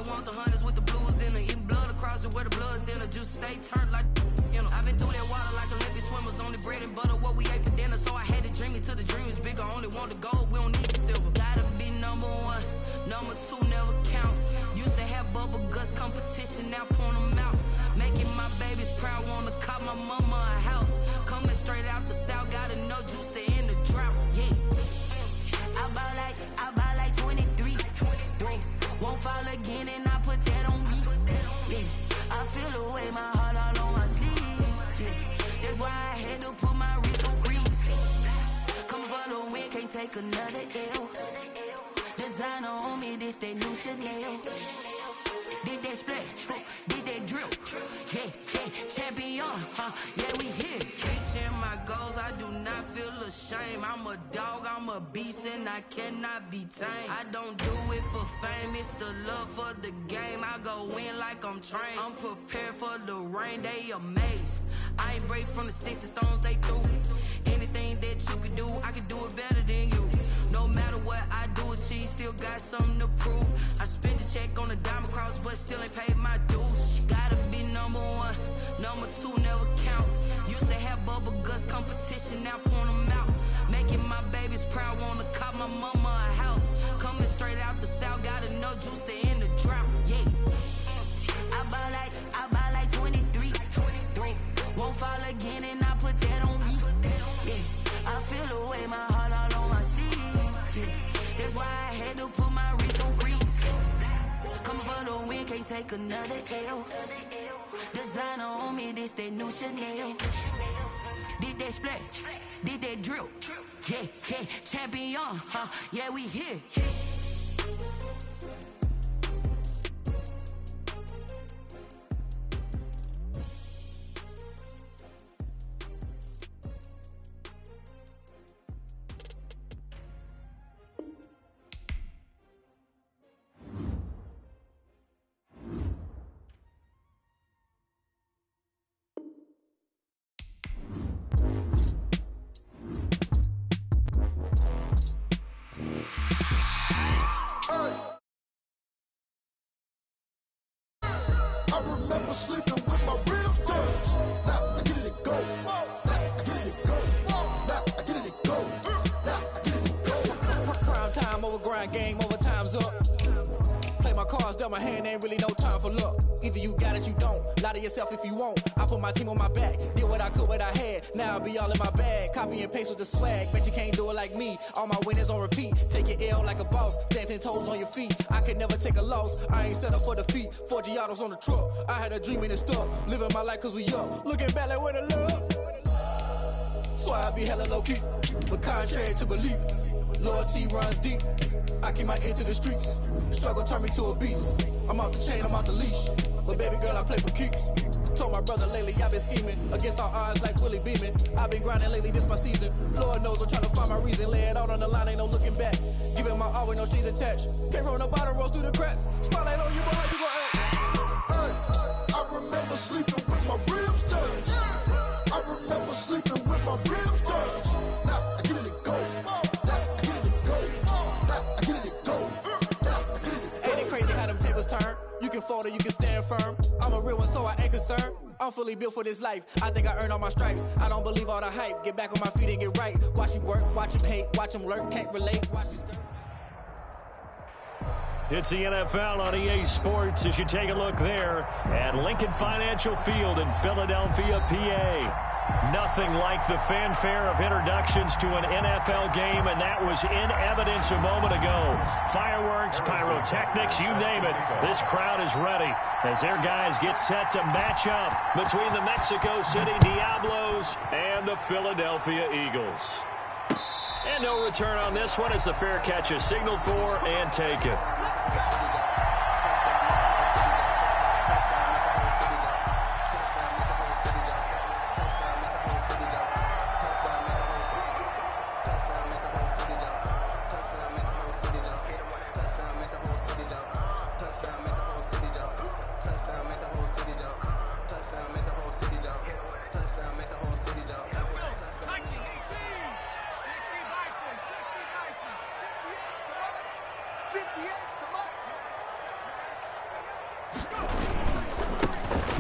I want the hunters with the blues in it. Eating blood across it where the blood thinner. Juice stay turned like, you know. I've been through that water like Olympic swimmers. Only bread and butter, what we ate for dinner. So I had to dream it till the dream is bigger. Only want the gold, we don't need the silver. Gotta be number one, number two never count. Used to have bubble guts competition, now point them out. Making my babies proud, wanna cop my mama a house. Coming straight out the south, gotta know juice to end the drought, yeah. I buy like 23. Won't fall again and I put that on me. Yeah. I feel the way, my heart all on my sleeve. Yeah. That's why I had to put my wrist on freeze. Come for the win, can't take another L. Designer on me, this that new Chanel. Did that splash, did that drill. Yeah, champion, yeah, we here. Reaching my goals, I do not feel ashamed. I'm a dog, I'm a beast, and I cannot be tamed. I don't do it for fame, it's the love for the game. I go in like I'm trained. I'm prepared for the rain, they amazed. I ain't break from the sticks and stones they threw. Anything that you could do, I could do it better than you. No matter what I do, achieve, still got something to prove. I spent the check on the diamond cross, but still ain't paid my dues. Gotta be number one, number two never count. Used to have bubble guts competition, now point them out. Making my babies proud, wanna cop my mama a house. Coming straight out the south, gotta know juice to end the drought, yeah. I buy like 23. Won't fall again and I put that on me. Yeah, I feel the way, my heart all on my sleeve. Yeah, that's why I had to put my wrist on freeze. Coming for the win, can't take another L. Designer on me, this that new Chanel. Did that splash, did that drill. Yeah, champion, yeah, we here. I remember sleeping with my ribs touched. Now I get it and go. Now I get it and go. Now I get it and go. Now I get it and go. Prime time over grind game, over time's up. Play my cards, dealt my hand, ain't really no time for luck. Either you got it, you don't. Lie to yourself if you won't. I put my team on my back, did what I could, what I had. Now I'll be all in my bag, copy and paste with the swag. Bet you can't do it like me. All my winners on repeat. Take your L like a boss, stand 10 toes on your feet. I can never take a loss, I ain't set up for defeat. 4 Giottos on the truck, I had a dream and it stuck. Living my life cause we up, looking back like where the love. So I be hella low key, but contrary to belief. Loyalty runs deep, I keep my ear to the streets. Struggle turned me to a beast. I'm out the chain, I'm out the leash. But baby girl, I play for keeps. Told my brother lately, I've been scheming against all odds like Willie Beeman. I've been grinding lately, this my season. Lord knows I'm trying to find my reason. Lay it out on the line, ain't no looking back. Giving my all with no strings attached. Came from the bottom, rose through the cracks. Spotlight on you, but how you gon' act? Hey, I remember sleeping with my ribs touched. I remember sleeping with my ribs touched. Now I get it and go. Now I get it and go. Now I get it and go. Now I get it and go. Ain't it crazy how them tables turn? You can fold or you can stand firm. I'm a real one, so I ain't concerned. I'm fully built for this life. I think I earned all my stripes. I don't believe all the hype. Get back on my feet and get right. Watch you work, watch him hate, watch him lurk, can't relate. Watch you skirt. It's the NFL on EA Sports as you take a look there at Lincoln Financial Field in Philadelphia, PA. Nothing like the fanfare of introductions to an NFL game, and that was in evidence a moment ago. Fireworks, pyrotechnics, you name it. This crowd is ready as their guys get set to match up between the Mexico City Diablos and the Philadelphia Eagles. And no return on this one as the fair catch is signaled for and taken.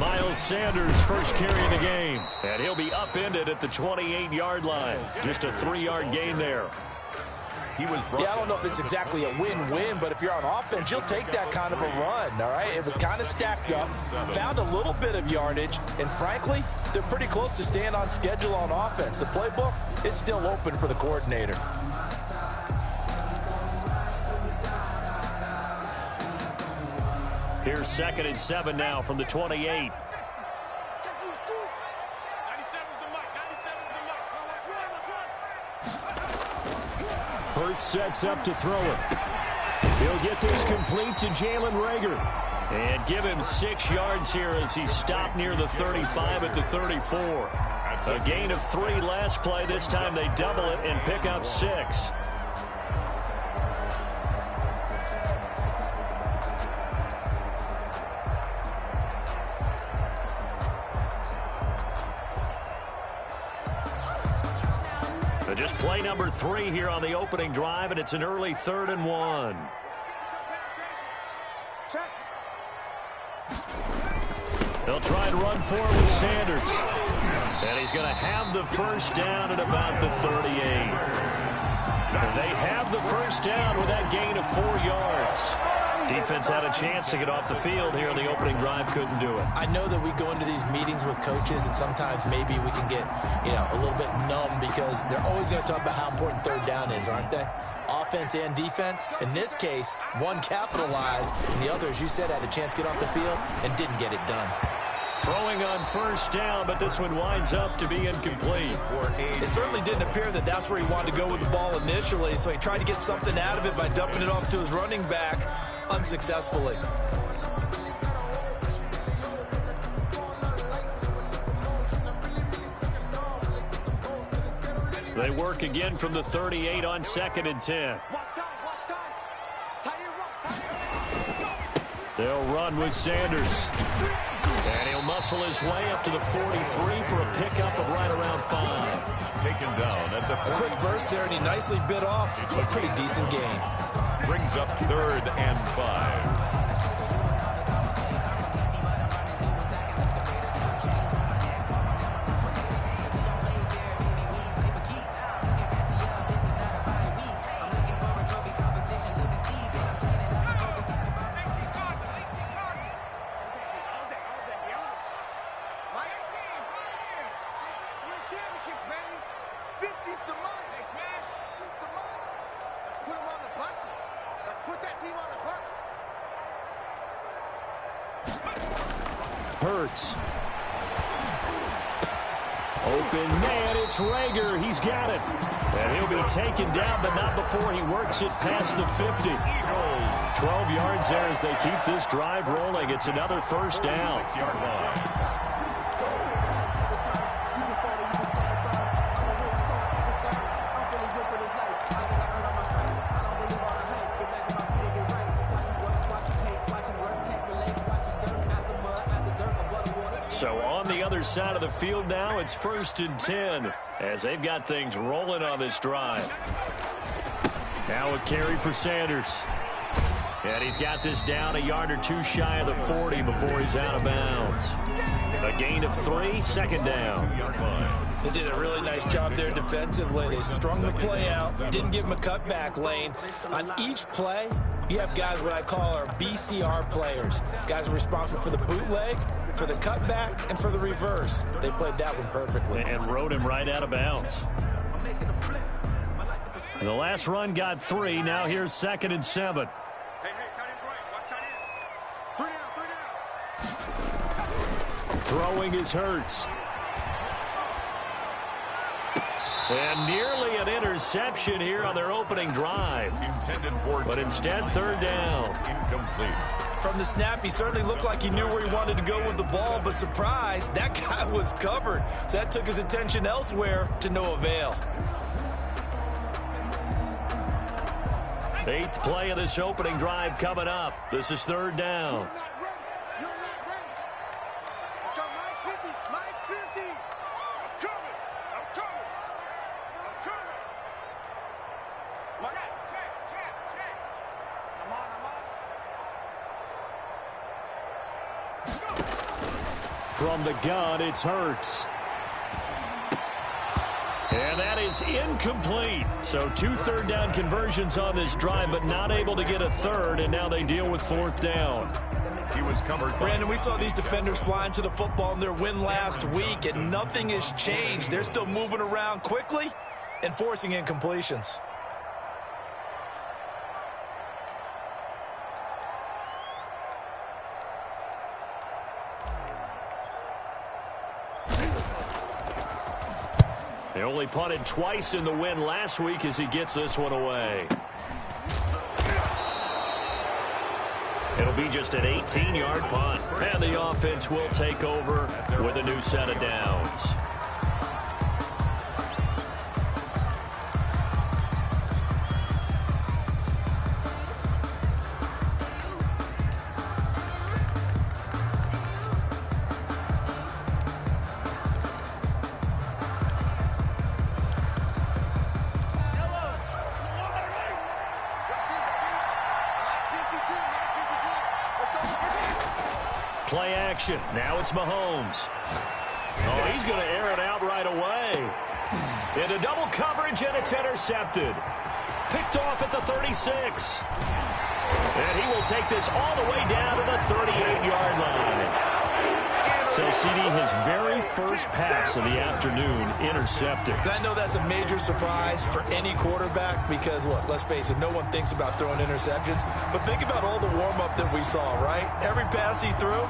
Miles Sanders first carry of the game. And he'll be upended at the 28-yard line. Just a 3-yard gain there. Yeah, I don't know if it's exactly a win-win, but if you're on offense, you'll take that kind of a run, all right? It was kind of stacked up, found a little bit of yardage, and frankly, they're pretty close to staying on schedule on offense. The playbook is still open for the coordinator. Here's 2nd and 7 now from the 28. Hurts sets up to throw it. He'll get this complete to Jalen Reagor. And give him 6 yards here as he stopped near the 35 at the 34. A gain of 3 last play. This time they double it and pick up 6. Just play number 3 here on the opening drive, and it's an early 3rd and 1. They'll try and run forward with Sanders. And he's going to have the first down at about the 38. They have the first down with that gain of 4 yards. Defense had a chance to get off the field here on the opening drive, couldn't do it. I know that we go into these meetings with coaches, and sometimes maybe we can get, a little bit numb because they're always going to talk about how important 3rd down is, aren't they? Offense and defense. In this case, one capitalized, and the other, as you said, had a chance to get off the field and didn't get it done. Throwing on first down, but this one winds up to be incomplete. It certainly didn't appear that that's where he wanted to go with the ball initially, so he tried to get something out of it by dumping it off to his running back unsuccessfully. They work again from the 38 on 2nd and 10. They'll run with Sanders. And he'll muscle his way up to the 43 for a pickup of right around 5. Taken down at the A quick burst there, and he nicely bit off a pretty decent gain. brings up 3rd and 5. Hurts. Open man, it's Reagor. He's got it. And he'll be taken down, but not before he works it past the 50. 12 yards there as they keep this drive rolling. It's another first down. 6-yard line. So on the other side of the field now, it's 1st and 10 as they've got things rolling on this drive. Now a carry for Sanders. And he's got this down a yard or two shy of the 40 before he's out of bounds. A gain of 3, 2nd down. They did a really nice job there defensively. They strung the play out, didn't give him a cutback lane. On each play, you have guys what I call our BCR players. Guys are responsible for the bootleg, for the cutback, and for the reverse. They played that one perfectly. And rode him right out of bounds. And the last run got 3. Now here's 2nd and 7. Throwing is Hurts. And nearly an interception here on their opening drive. Intended for, but instead 3rd down. Incomplete. From the snap, he certainly looked like he knew where he wanted to go with the ball, but surprise, that guy was covered. So that took his attention elsewhere to no avail. 8th play of this opening drive coming up. This is 3rd down. From the gun, it's Hurts. And that is incomplete. So 2 third-down conversions on this drive, but not able to get a third, and now they deal with 4th down. He was covered. Brandon, we saw these defenders flying to the football in their win last week, and nothing has changed. They're still moving around quickly and forcing incompletions. They only punted twice in the win last week as he gets this one away. It'll be just an 18-yard punt. And the offense will take over with a new set of downs. Play action. Now it's Mahomes. Oh, he's going to air it out right away. Into double coverage, and it's intercepted. Picked off at the 36. And he will take this all the way down to the 38-yard line. So, CD, his very first pass of the afternoon intercepted. And I know that's a major surprise for any quarterback because, look, let's face it, no one thinks about throwing interceptions. But think about all the warm-up that we saw, right? Every pass he threw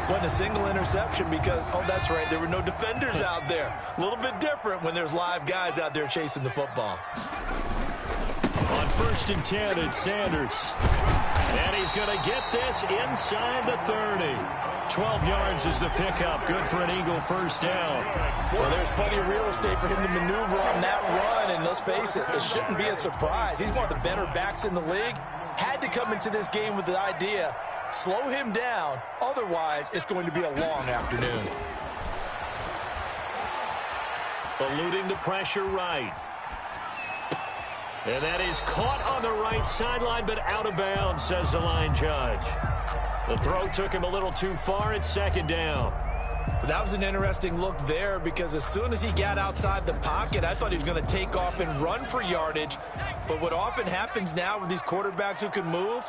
wasn't a single interception because, oh, that's right, there were no defenders out there. A little bit different when there's live guys out there chasing the football. On 1st and 10, it's Sanders. And he's going to get this inside the 30. 12 yards is the pickup. Good for an Eagle first down. Well, there's plenty of real estate for him to maneuver on that run, and let's face it, it shouldn't be a surprise. He's one of the better backs in the league. Had to come into this game with the idea, slow him down, otherwise it's going to be a long afternoon. Eluding the pressure right. And that is caught on the right sideline, but out of bounds, says the line judge. The throw took him a little too far. It's 2nd down. That was an interesting look there because as soon as he got outside the pocket, I thought he was going to take off and run for yardage. But what often happens now with these quarterbacks who can move,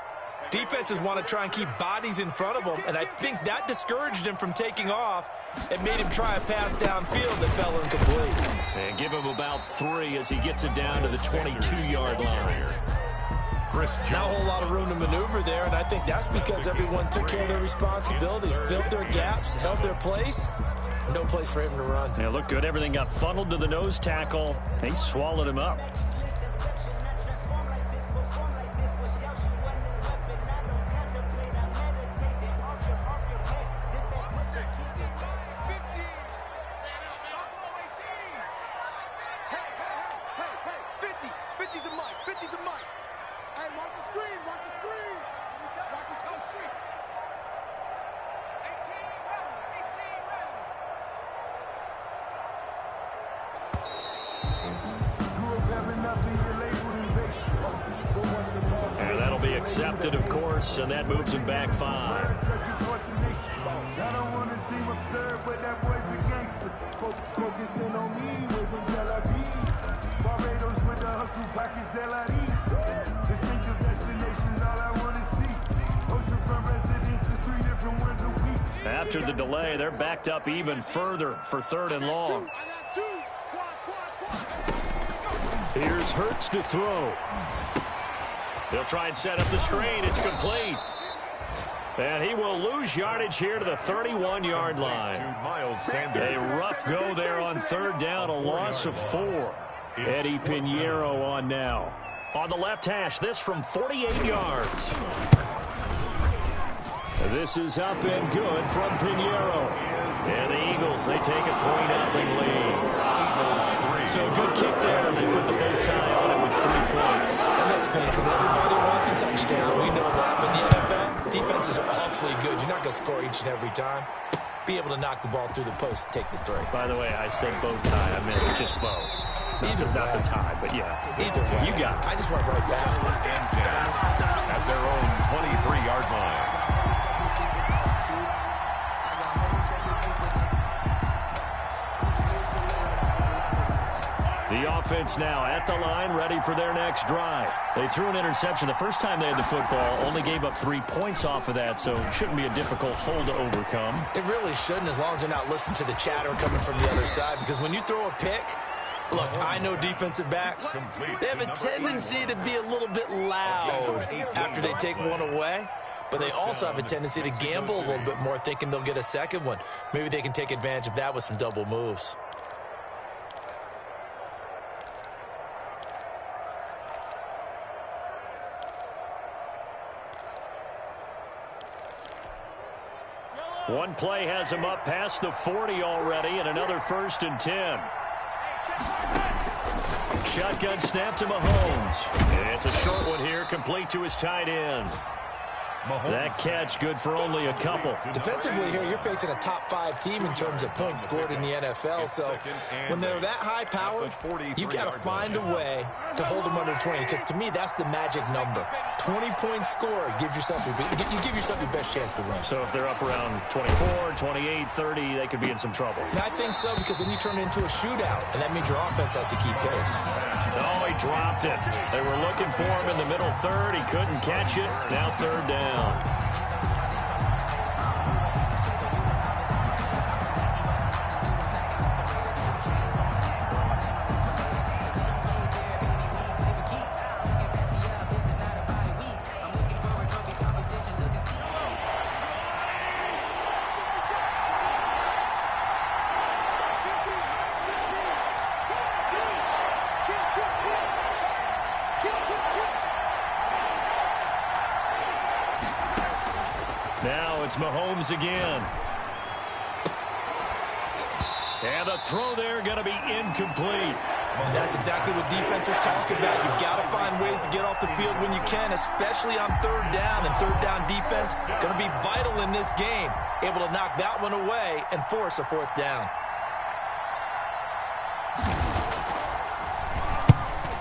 defenses want to try and keep bodies in front of them, and I think that discouraged him from taking off and made him try a pass downfield that fell incomplete. And give him about 3 as he gets it down to the 22-yard line. Not a whole lot of room to maneuver there, and I think that's because everyone took care of their responsibilities, filled their gaps, held their place. No place for him to run. Yeah, looked good. Everything got funneled to the nose tackle. They swallowed him up. And that'll be accepted, of course, and that moves him back 5. I don't want to seem absurd, but that boy's a gangster. Focusing on me, way from Tel Aviv. Barbados with the hustle, pockets LREs. Distinctive destinations, all I want to see. Oceanfront residences, 3 different ones a week. After the delay, they're backed up even further for 3rd and long. Here's Hurts to throw. They'll try and set up the screen. It's complete. And he will lose yardage here to the 31-yard line. A rough go there on 3rd down, a loss of 4. Eddie Pinheiro on now. On the left hash, this from 48 yards. This is up and good from Pinheiro. And the Eagles, they take a 3-0 lead. So good kick there. They put the bow tie on it with 3 points. And let's face it, everybody wants a touchdown. We know that. But in the NFL, defenses are awfully good. You're not going to score each and every time. Be able to knock the ball through the post and take the 3. By the way, I said bow tie. I meant just bow. Not the tie, but yeah. Either way. You got it. I just went right past it. At their own 23-yard line. offense now at the line, ready for their next drive. They threw an interception the first time they had the football, only gave up 3 points off of that, so it shouldn't be a difficult hole to overcome. It really shouldn't, as long as they're not listening to the chatter coming from the other side, because when you throw a pick, look, I know defensive backs, they have a tendency to be a little bit loud after they take one away, but they also have a tendency to gamble a little bit more, thinking they'll get a second one. Maybe they can take advantage of that with some double moves. One play has him up past the 40 already, and another 1st and 10. Shotgun snap to Mahomes. It's a short one here, complete to his tight end. That catch good for only a couple. Defensively here, you're facing a top 5 team in terms of points scored in the NFL. So when they're that high powered, you've got to find a way to hold them under 20. Because to me, that's the magic number. 20-point score gives yourself you give yourself your best chance to win. So if they're up around 24, 28, 30, they could be in some trouble. I think so, because then you turn it into a shootout, and that means your offense has to keep pace. Oh, he dropped it. They were looking for him in the middle third. He couldn't catch it. Now 3rd down. Now it's Mahomes again. And the throw there going to be incomplete. And that's exactly what defenses talk about. You've got to find ways to get off the field when you can, especially on 3rd down. And 3rd down defense going to be vital in this game. Able to knock that one away and force a 4th down.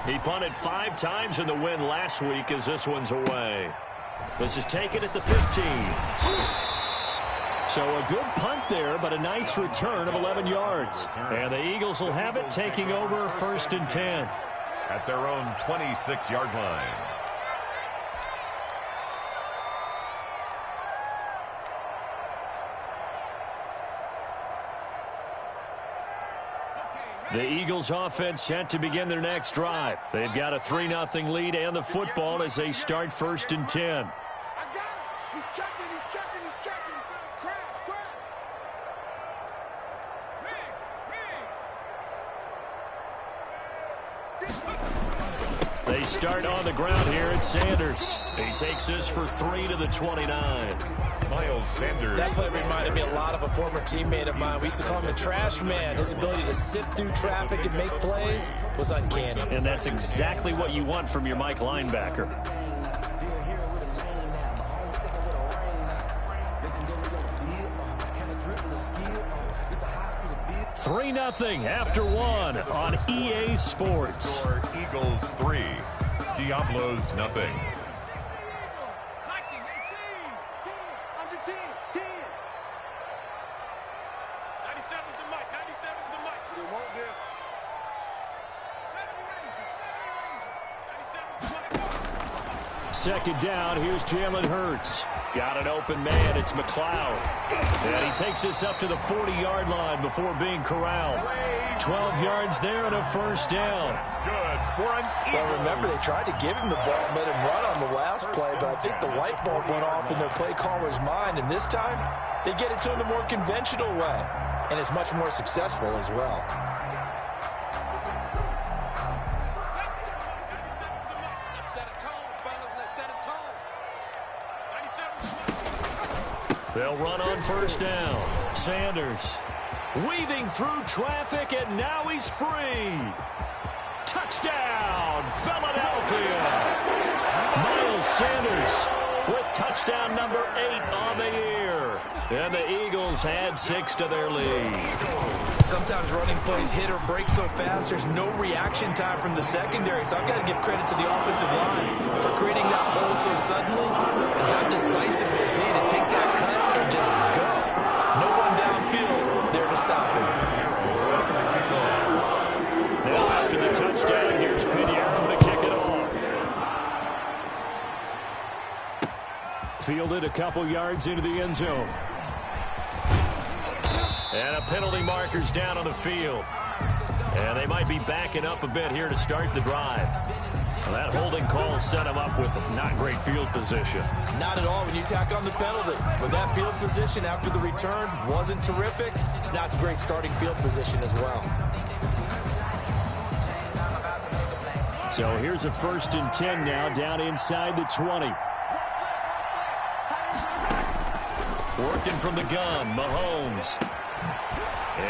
He punted 5 times in the win last week as this one's away. This is taken at the 15. So a good punt there, but a nice return of 11 yards. And the Eagles will have it, taking over 1st and 10. At their own 26-yard line. The Eagles offense set to begin their next drive. They've got a 3-0 lead and the football as they start 1st and 10. He's checking. Crash. They start on the ground here at Sanders. He takes this for 3 to the 29. Miles Sanders. That play reminded me a lot of a former teammate of mine. We used to call him the trash man. His ability to sift through traffic and make plays was uncanny. And that's exactly what you want from your Mike linebacker. 3-0 after 1 on EA Sports. Score Eagles 3, Diablos 0. Second down, here's Jalen Hurts. Got an open man, it's McLeod. And he takes this up to the 40-yard line before being corralled. 12 yards there and a 1st down. Good for an Eagle. Well, remember, they tried to give him the ball and let him run on the last play, but I think the light bulb went off in their play caller's mind, and this time they get it to him the more conventional way, and it's much more successful as well. They'll run on 1st down. Sanders weaving through traffic, and now he's free. Touchdown, Philadelphia. Miles Sanders with touchdown number 8 on the year. And the Eagles had 6 to their lead. Sometimes running plays hit or break so fast, there's no reaction time from the secondary. So I've got to give credit to the offensive line for creating that hole so suddenly. And how decisive was he to take that cut and just go. No one downfield there to stop him. Now after the touchdown. Fielded a couple yards into the end zone. And a penalty marker's down on the field. And they might be backing up a bit here to start the drive. Well, that holding call set him up with not great field position. Not at all when you tack on the penalty. But that field position after the return wasn't terrific. It's not a great starting field position as well. So here's a 1st and 10 now, down inside the 20. Working from the gun, Mahomes.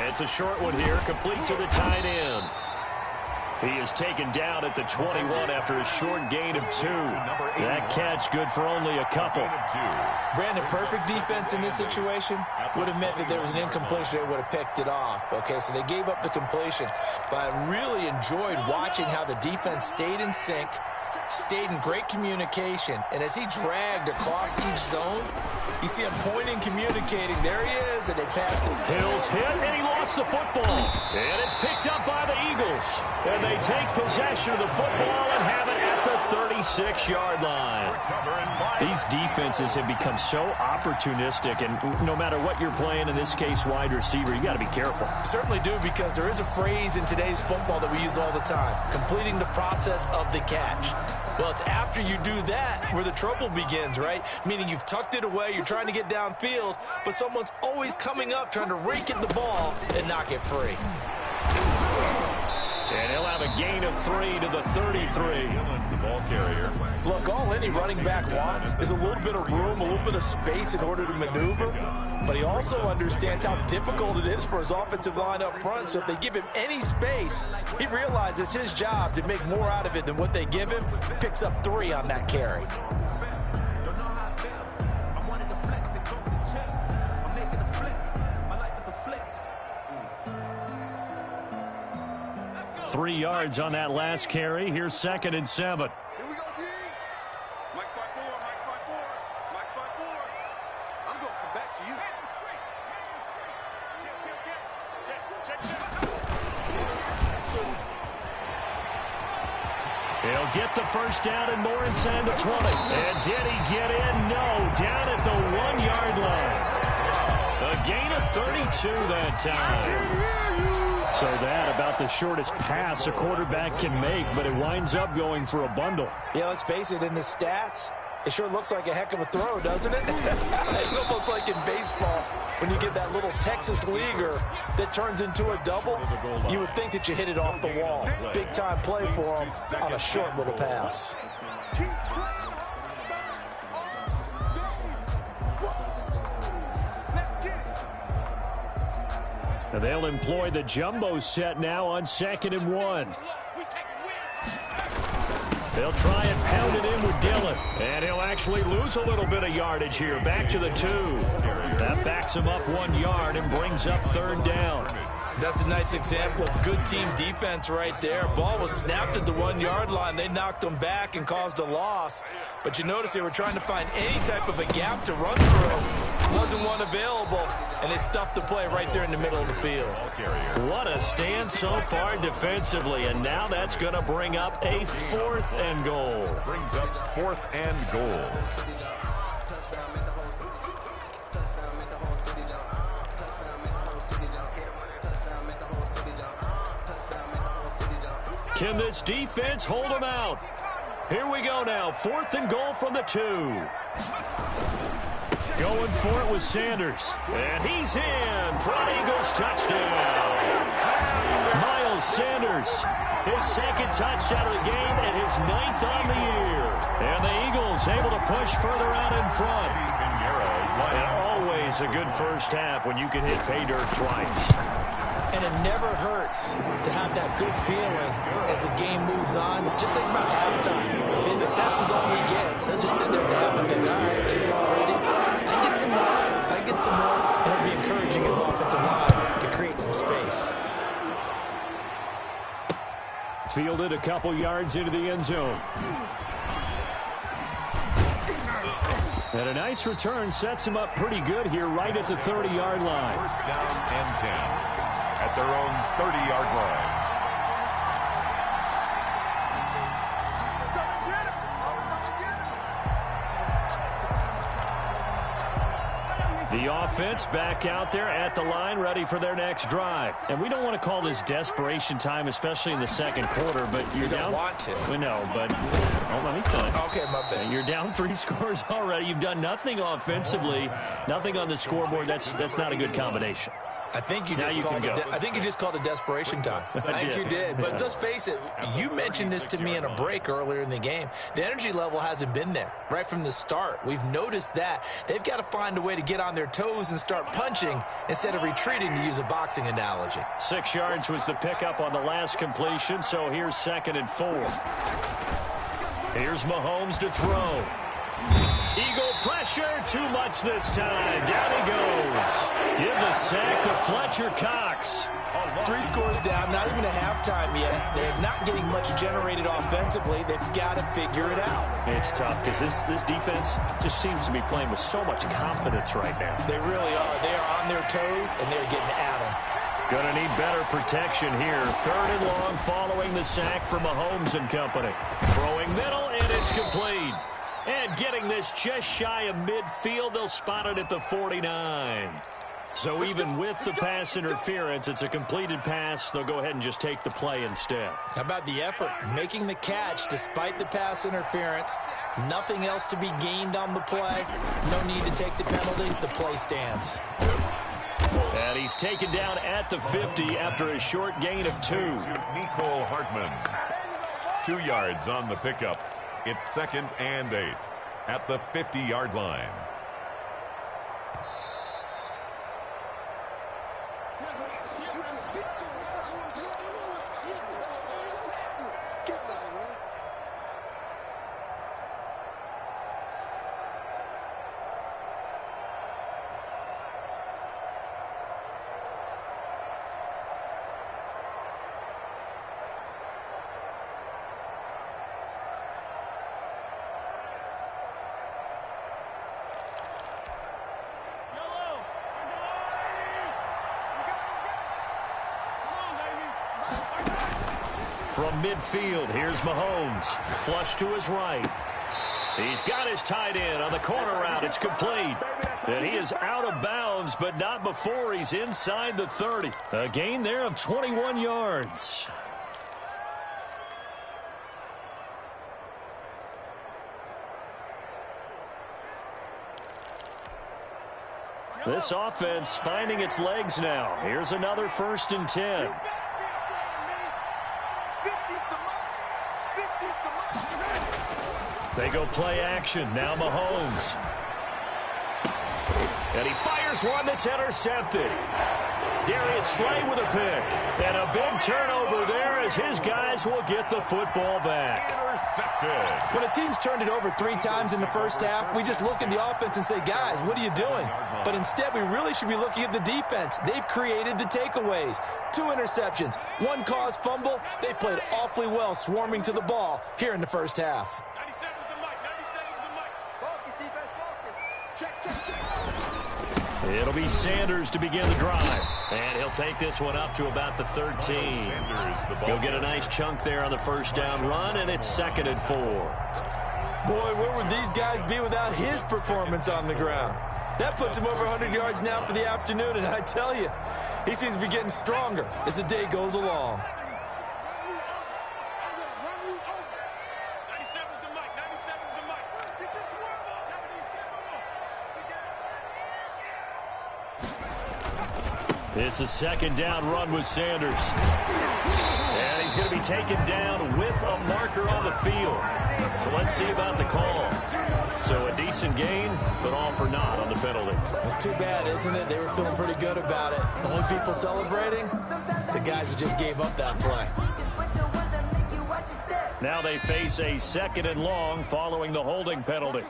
It's a short one here, complete to the tight end. He is taken down at the 21 after a short gain of 2. That catch good for only a couple. Brandon, perfect defense in this situation would have meant that there was an incompletion. They would have picked it off. Okay, so they gave up the completion. But I really enjoyed watching how the defense stayed in sync, stayed in great communication, and as he dragged across each zone, you see him pointing, communicating. There he is, and they passed him. Hill's hit, and he lost the football. And it's picked up by the Eagles. And they take possession of the football and have it at the 36-yard line. These defenses have become so opportunistic, and no matter what you're playing, in this case, wide receiver, you got to be careful. Certainly do, because there is a phrase in today's football that we use all the time, completing the process of the catch. Well, it's after you do that where the trouble begins, right? Meaning you've tucked it away, you're trying to get downfield, but someone's always coming up trying to rake in the ball and knock it free. And he'll have a gain of 3 to the 33. The ball carrier. Look, all any running back wants is a little bit of room, a little bit of space in order to maneuver. But he also understands how difficult it is for his offensive line up front. So if they give him any space, he realizes his job to make more out of it than what they give him. Picks up 3 on that carry. 3 yards on that last carry. Here's 2nd and 7. Here we go, G. Mike spot 4, Mike spot 4, Mike spot 4. I'm going to come back to you. He'll get the first down and more inside the 20. And did he get in? No. Down at the 1-yard line. A gain of 32 that time. So that about the shortest pass a quarterback can make, but it winds up going for a bundle. Yeah, let's face it, in the stats, it sure looks like a heck of a throw, doesn't it? It's almost like in baseball when you get that little Texas leaguer that turns into a double. You would think that you hit it off the wall. Big-time play for him on a short little pass. And they'll employ the jumbo set now on 2nd and 1. They'll try and pound it in with Dillon. And he'll actually lose a little bit of yardage here. Back to the 2. That backs him up 1 yard and brings up 3rd down. That's a nice example of good team defense right there. Ball was snapped at the 1-yard line. They knocked them back and caused a loss. But you notice they were trying to find any type of a gap to run through. Wasn't one available, and they stuffed the play right there in the middle of the field. What a stand so far defensively, and now that's going to bring up a 4th and goal. Brings up 4th and goal. Can this defense hold them out? Here we go now. 4th and goal from the 2. Going for it with Sanders. And he's in for an Eagles touchdown. Miles Sanders, his 2nd touchdown of the game and his 9th on the year. And the Eagles able to push further out in front. And always a good first half when you can hit pay dirt twice. And it never hurts to have that good feeling as the game moves on. Just think about halftime. If that's as all he gets, he'll just sit there and have and think, all right, 2 already. I get some more. I get some more. And it'll be encouraging his offensive line to create some space. Fielded a couple yards into the end zone. And a nice return sets him up pretty good here right at the 30-yard line. 1st down and 10 at their own 30-yard line. The offense back out there at the line, ready for their next drive. And we don't want to call this desperation time, especially in the second quarter, but you're down. You don't want to. We know, but let me finish. Okay, my bad. You're down 3 scores already. You've done nothing offensively, nothing on the scoreboard. That's not a good combination. I think you just called it desperation time. I think you did. But let's face it, you mentioned this to me in a break earlier in the game. The energy level hasn't been there right from the start. We've noticed that. They've got to find a way to get on their toes and start punching instead of retreating, to use a boxing analogy. 6 yards was the pickup on the last completion, so here's 2nd and 4. Here's Mahomes to throw. Eagle pressure, too much this time. Down he goes. Give the sack to Fletcher Cox. 3 scores down, not even a halftime yet. They're not getting much generated offensively. They've got to figure it out. It's tough because this defense just seems to be playing with so much confidence right now. They really are. They are on their toes, and they're getting at them. Going to need better protection here. 3rd and long following the sack for Mahomes and company. Throwing middle, and it's complete. And getting this just shy of midfield, they'll spot it at the 49. So even with the pass interference, it's a completed pass. They'll go ahead and just take the play instead. How about the effort? Making the catch despite the pass interference. Nothing else to be gained on the play. No need to take the penalty. The play stands. And he's taken down at the 50 after a short gain of 2. Nicole Hartman. 2 yards on the pickup. It's 2nd and 8 at the 50-yard line. From midfield, here's Mahomes. Flush to his right. He's got his tight end on the corner route. It's complete. And he is out of bounds, but not before he's inside the 30. A gain there of 21 yards. This offense finding its legs now. Here's another 1st and 10. They go play action. Now Mahomes. And he fires one that's intercepted. Darius Slay with a pick. And a big turnover there as his guys will get the football back. Intercepted. When a team's turned it over 3 times in the first half, we just look at the offense and say, guys, what are you doing? But instead, we really should be looking at the defense. They've created the takeaways. 2 interceptions, 1 caused fumble. They played awfully well swarming to the ball here in the first half. It'll be Sanders to begin the drive. And he'll take this one up to about the 13. He'll get a nice chunk there on the 1st down run, and it's 2nd and 4. Boy, where would these guys be without his performance on the ground? That puts him over 100 yards now for the afternoon, and I tell you, he seems to be getting stronger as the day goes along. It's a 2nd down run with Sanders. And he's going to be taken down with a marker on the field. So let's see about the call. So a decent gain, but all for naught on the penalty. It's too bad, isn't it? They were feeling pretty good about it. The only people celebrating, the guys who just gave up that play. Now they face a 2nd and long following the holding penalty.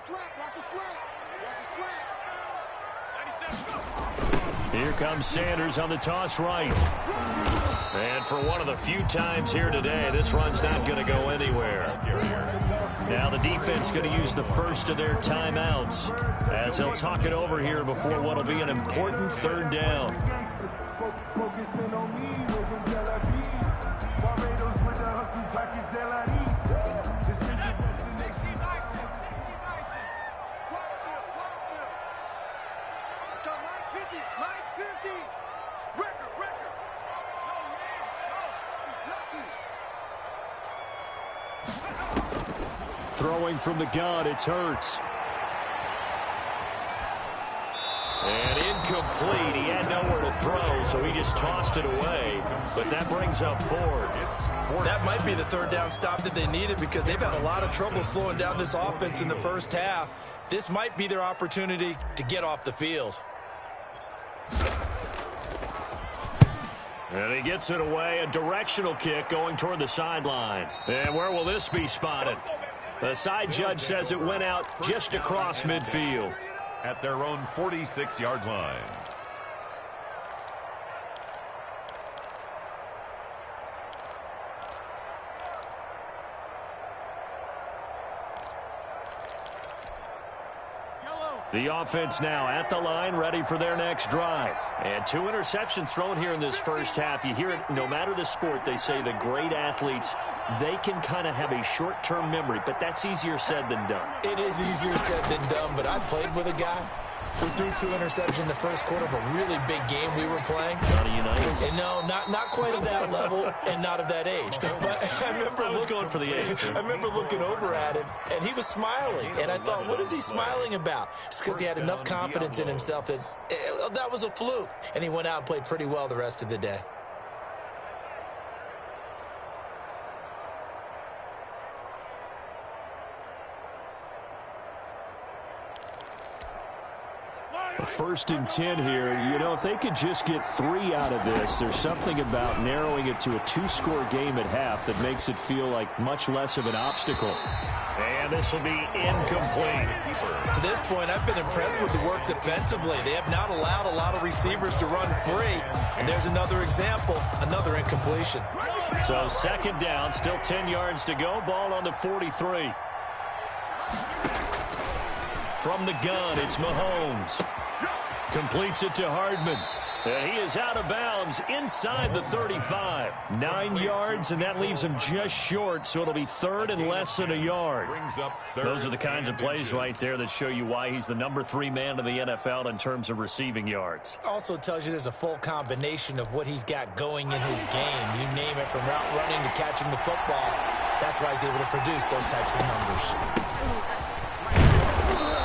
Here comes Sanders on the toss right. And for one of the few times here today, this run's not going to go anywhere. Now the defense going to use the first of their timeouts as they'll talk it over here before what will be an important 3rd down. Focusing on me, we're from Tel Aviv. Barbados with the hustle pockets, LIDs. This is the destination. Let's go. Throwing from the gun, it's Hurts. And incomplete. He had nowhere to throw, so he just tossed it away. But that brings up fourth. That might be the third down stop that they needed because they've had a lot of trouble slowing down this offense in the first half. This might be their opportunity to get off the field. And he gets it away. A directional kick going toward the sideline. And where will this be spotted? The side judge says it went out just across midfield. At their own 46-yard line. The offense now at the line, ready for their next drive. And 2 interceptions thrown here in this first half. You hear it, no matter the sport, they say the great athletes, they can kind of have a short-term memory, but that's easier said than done. It is easier said than done, but I played with a guy who threw 2 interceptions in the first quarter of a really big game we were playing. Johnny Unitas. And no, not quite of that level and not of that age. But I was going for the age. I remember looking over at him, and he was smiling. And I thought, what is he smiling about? It's because he had enough confidence in himself that that was a fluke. And he went out and played pretty well the rest of the day. First and 10 here. You know, if they could just get 3 out of this, there's something about narrowing it to a 2-score game at half that makes it feel like much less of an obstacle. And this will be incomplete. To this point, I've been impressed with the work defensively. They have not allowed a lot of receivers to run free. And there's another example, another incompletion. So second down, still 10 yards to go. Ball on the 43. From the gun, it's Mahomes. Completes it to Hardman. And he is out of bounds inside the 35. 9 yards, and that leaves him just short, so it'll be third and less than a yard. Those are the kinds of plays right there that show you why he's the number 3 man in the NFL in terms of receiving yards. Also tells you there's a full combination of what he's got going in his game. You name it, from route running to catching the football. That's why he's able to produce those types of numbers.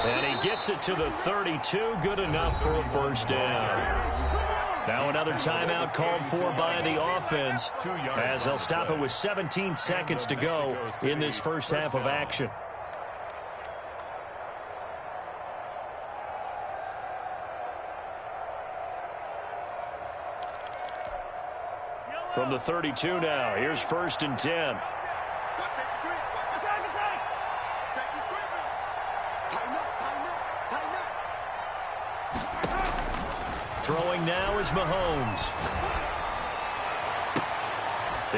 And he gets it to the 32. Good enough for a first down. Now another timeout called for by the offense as they'll stop it with 17 seconds to go in this first half of action. From the 32 now, here's first and 10. Throwing now is Mahomes.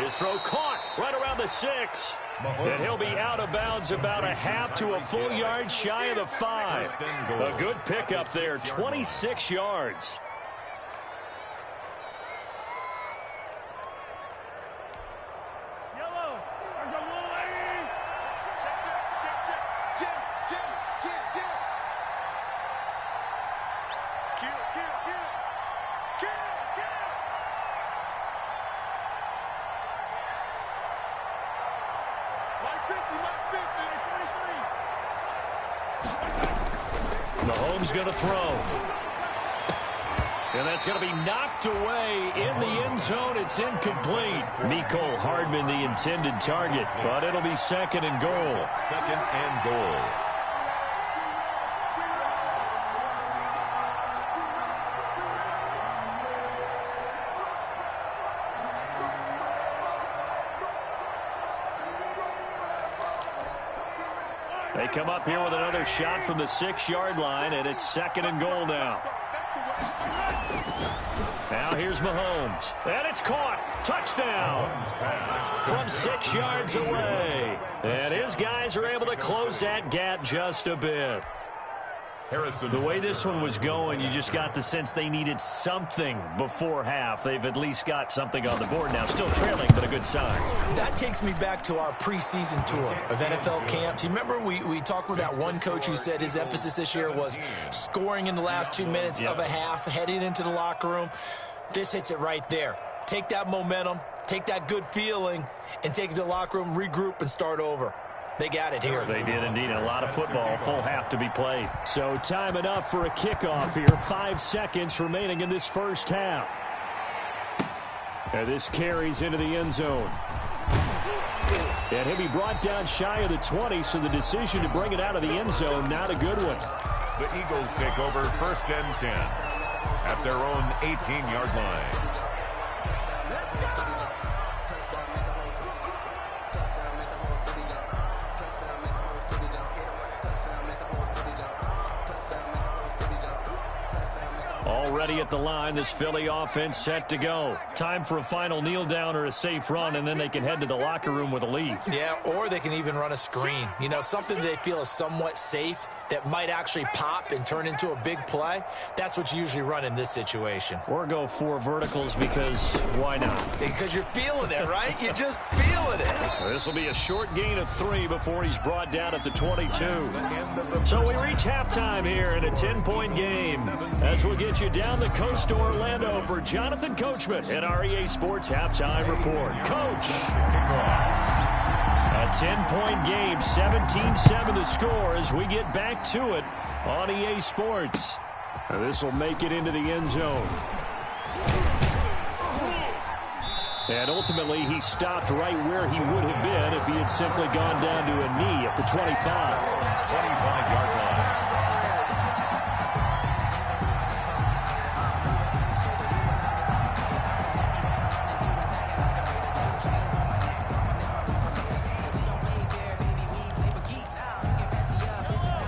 His throw caught right around the 6. And he'll be out of bounds about a half to a full yard shy of the 5. A good pickup there, 26 yards. Mahomes going to throw. And that's going to be knocked away in the end zone. It's incomplete. Mecole Hardman, the intended target, but it'll be second and goal. Second and goal. They come up here with another shot from the 6-yard line, and it's second and goal now. Now here's Mahomes, and it's caught. Touchdown from 6 yards away. And his guys are able to close that gap just a bit. Harrison. The way this one was going, you just got the sense they needed something before half. They've at least got something on the board now. Still trailing, but a good sign. That takes me back to our preseason tour of NFL camps. You remember we talked with that one coach who said his emphasis this year was scoring in the last 2 minutes of a half, heading into the locker room. This hits it right there. Take that momentum, take that good feeling, and take it to the locker room, regroup, and start over. They got it here. They did indeed, and a lot of football, full half to be played. So time enough for a kickoff here. 5 seconds remaining in this first half. And this carries into the end zone. And he'll be brought down shy of the 20, so the decision to bring it out of the end zone, not a good one. The Eagles take over 1st and 10 at their own 18-yard line. Already at the line, this Philly offense set to go. Time for a final kneel down or a safe run, and then they can head to the locker room with a lead. Yeah, or they can even run a screen. You know, something they feel is somewhat safe that might actually pop and turn into a big play. That's what you usually run in this situation. Or go 4 verticals because why not? Because you're feeling it, right? You're just feeling it. This will be a short gain of 3 before he's brought down at the 22. So we reach halftime here in a 10-point game. As we'll get you down the coast to Orlando for Jonathan Coachman at REA Sports Halftime Report. Coach! A 10-point game, 17-7 the score as we get back to it on EA Sports. This will make it into the end zone. And ultimately, he stopped right where he would have been if he had simply gone down to a knee at the 25. 25-yard line.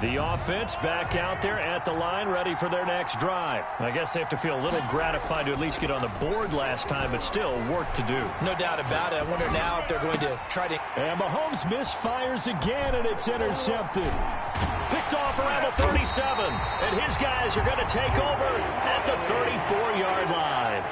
The offense back out there at the line, ready for their next drive. I guess they have to feel a little gratified to at least get on the board last time, but still work to do. No doubt about it. I wonder now if they're going to try to... And Mahomes misfires again, and it's intercepted. Picked off around the 37, and his guys are going to take over at the 34-yard line.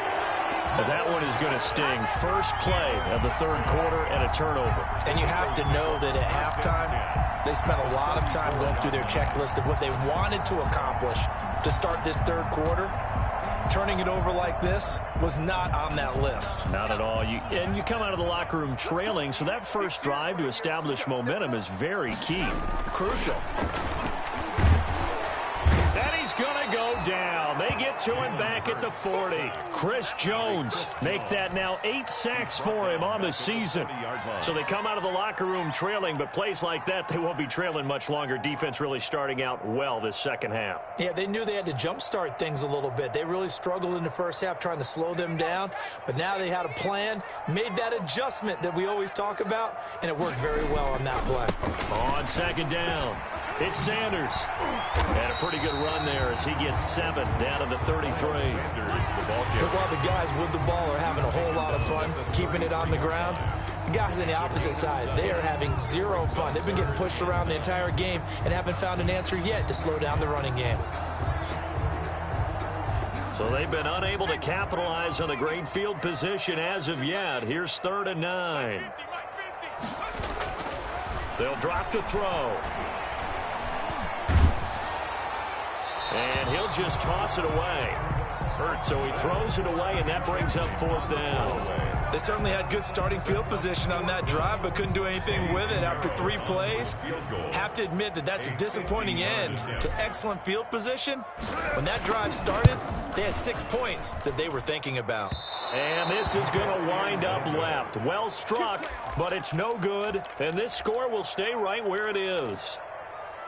But that one is going to sting. First play of the third quarter and a turnover. And you have to know that at halftime, they spent a lot of time going through their checklist of what they wanted to accomplish to start this third quarter. Turning it over like this was not on that list. Not at all. And you come out of the locker room trailing, so that first drive to establish momentum is very key. Crucial. And he's going to go down. They get to him back at the 40. Chris Jones make that now 8 sacks for him on the season. So they come out of the locker room trailing, but plays like that, they won't be trailing much longer. Defense really starting out well this second half. Yeah, they knew they had to jumpstart things a little bit. They really struggled in the first half trying to slow them down, but now they had a plan, made that adjustment that we always talk about, and it worked very well on that play. On second down, it's Sanders. And a pretty good run there as he gets 7 down to the 33. Look, while the guys with the ball are having a whole lot of fun, keeping it on the ground, the guys on the opposite side, they are having zero fun. They've been getting pushed around the entire game and haven't found an answer yet to slow down the running game. So they've been unable to capitalize on the great field position as of yet. Here's 3rd and 9. They'll drop to throw. And he'll just toss it away. So he throws it away, and that brings up 4th down. They certainly had good starting field position on that drive, but couldn't do anything with it after 3 plays. Have to admit that that's a disappointing end to excellent field position. When that drive started, they had 6 points that they were thinking about. And this is going to wind up left. Well struck, but it's no good. And this score will stay right where it is.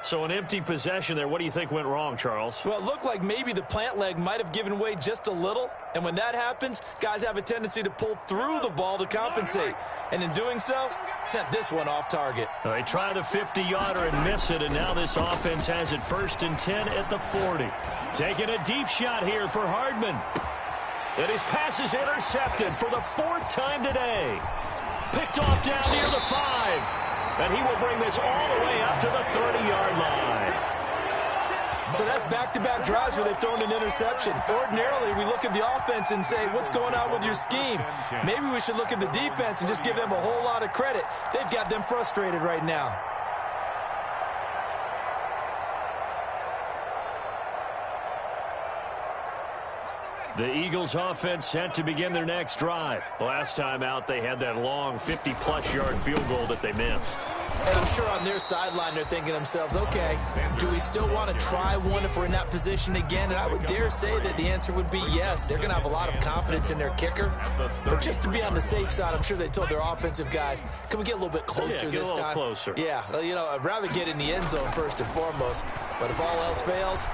So an empty possession there. What do you think went wrong, Charles? Well, it looked like maybe the plant leg might have given way just a little. And when that happens, guys have a tendency to pull through the ball to compensate. And in doing so, sent this one off target. They tried a 50-yarder and miss it, and now this offense has it 1st and 10 at the 40. Taking a deep shot here for Hardman. And his pass is intercepted for the 4th time today. Picked off down near the 5. And he will bring this all the way up to the 30-yard line. So that's back-to-back drives where they've thrown an interception. Ordinarily, we look at the offense and say, what's going on with your scheme? Maybe we should look at the defense and just give them a whole lot of credit. They've got them frustrated right now. The Eagles offense set to begin their next drive. Last time out, they had that long 50-plus yard field goal that they missed. And I'm sure on their sideline they're thinking to themselves, okay, do we still want to try one if we're in that position again? And I would dare say that the answer would be yes. They're going to have a lot of confidence in their kicker. But just to be on the safe side, I'm sure they told their offensive guys, can we get a little bit closer this time? Closer. Yeah, well, you know, I'd rather get in the end zone first and foremost. But if all else fails,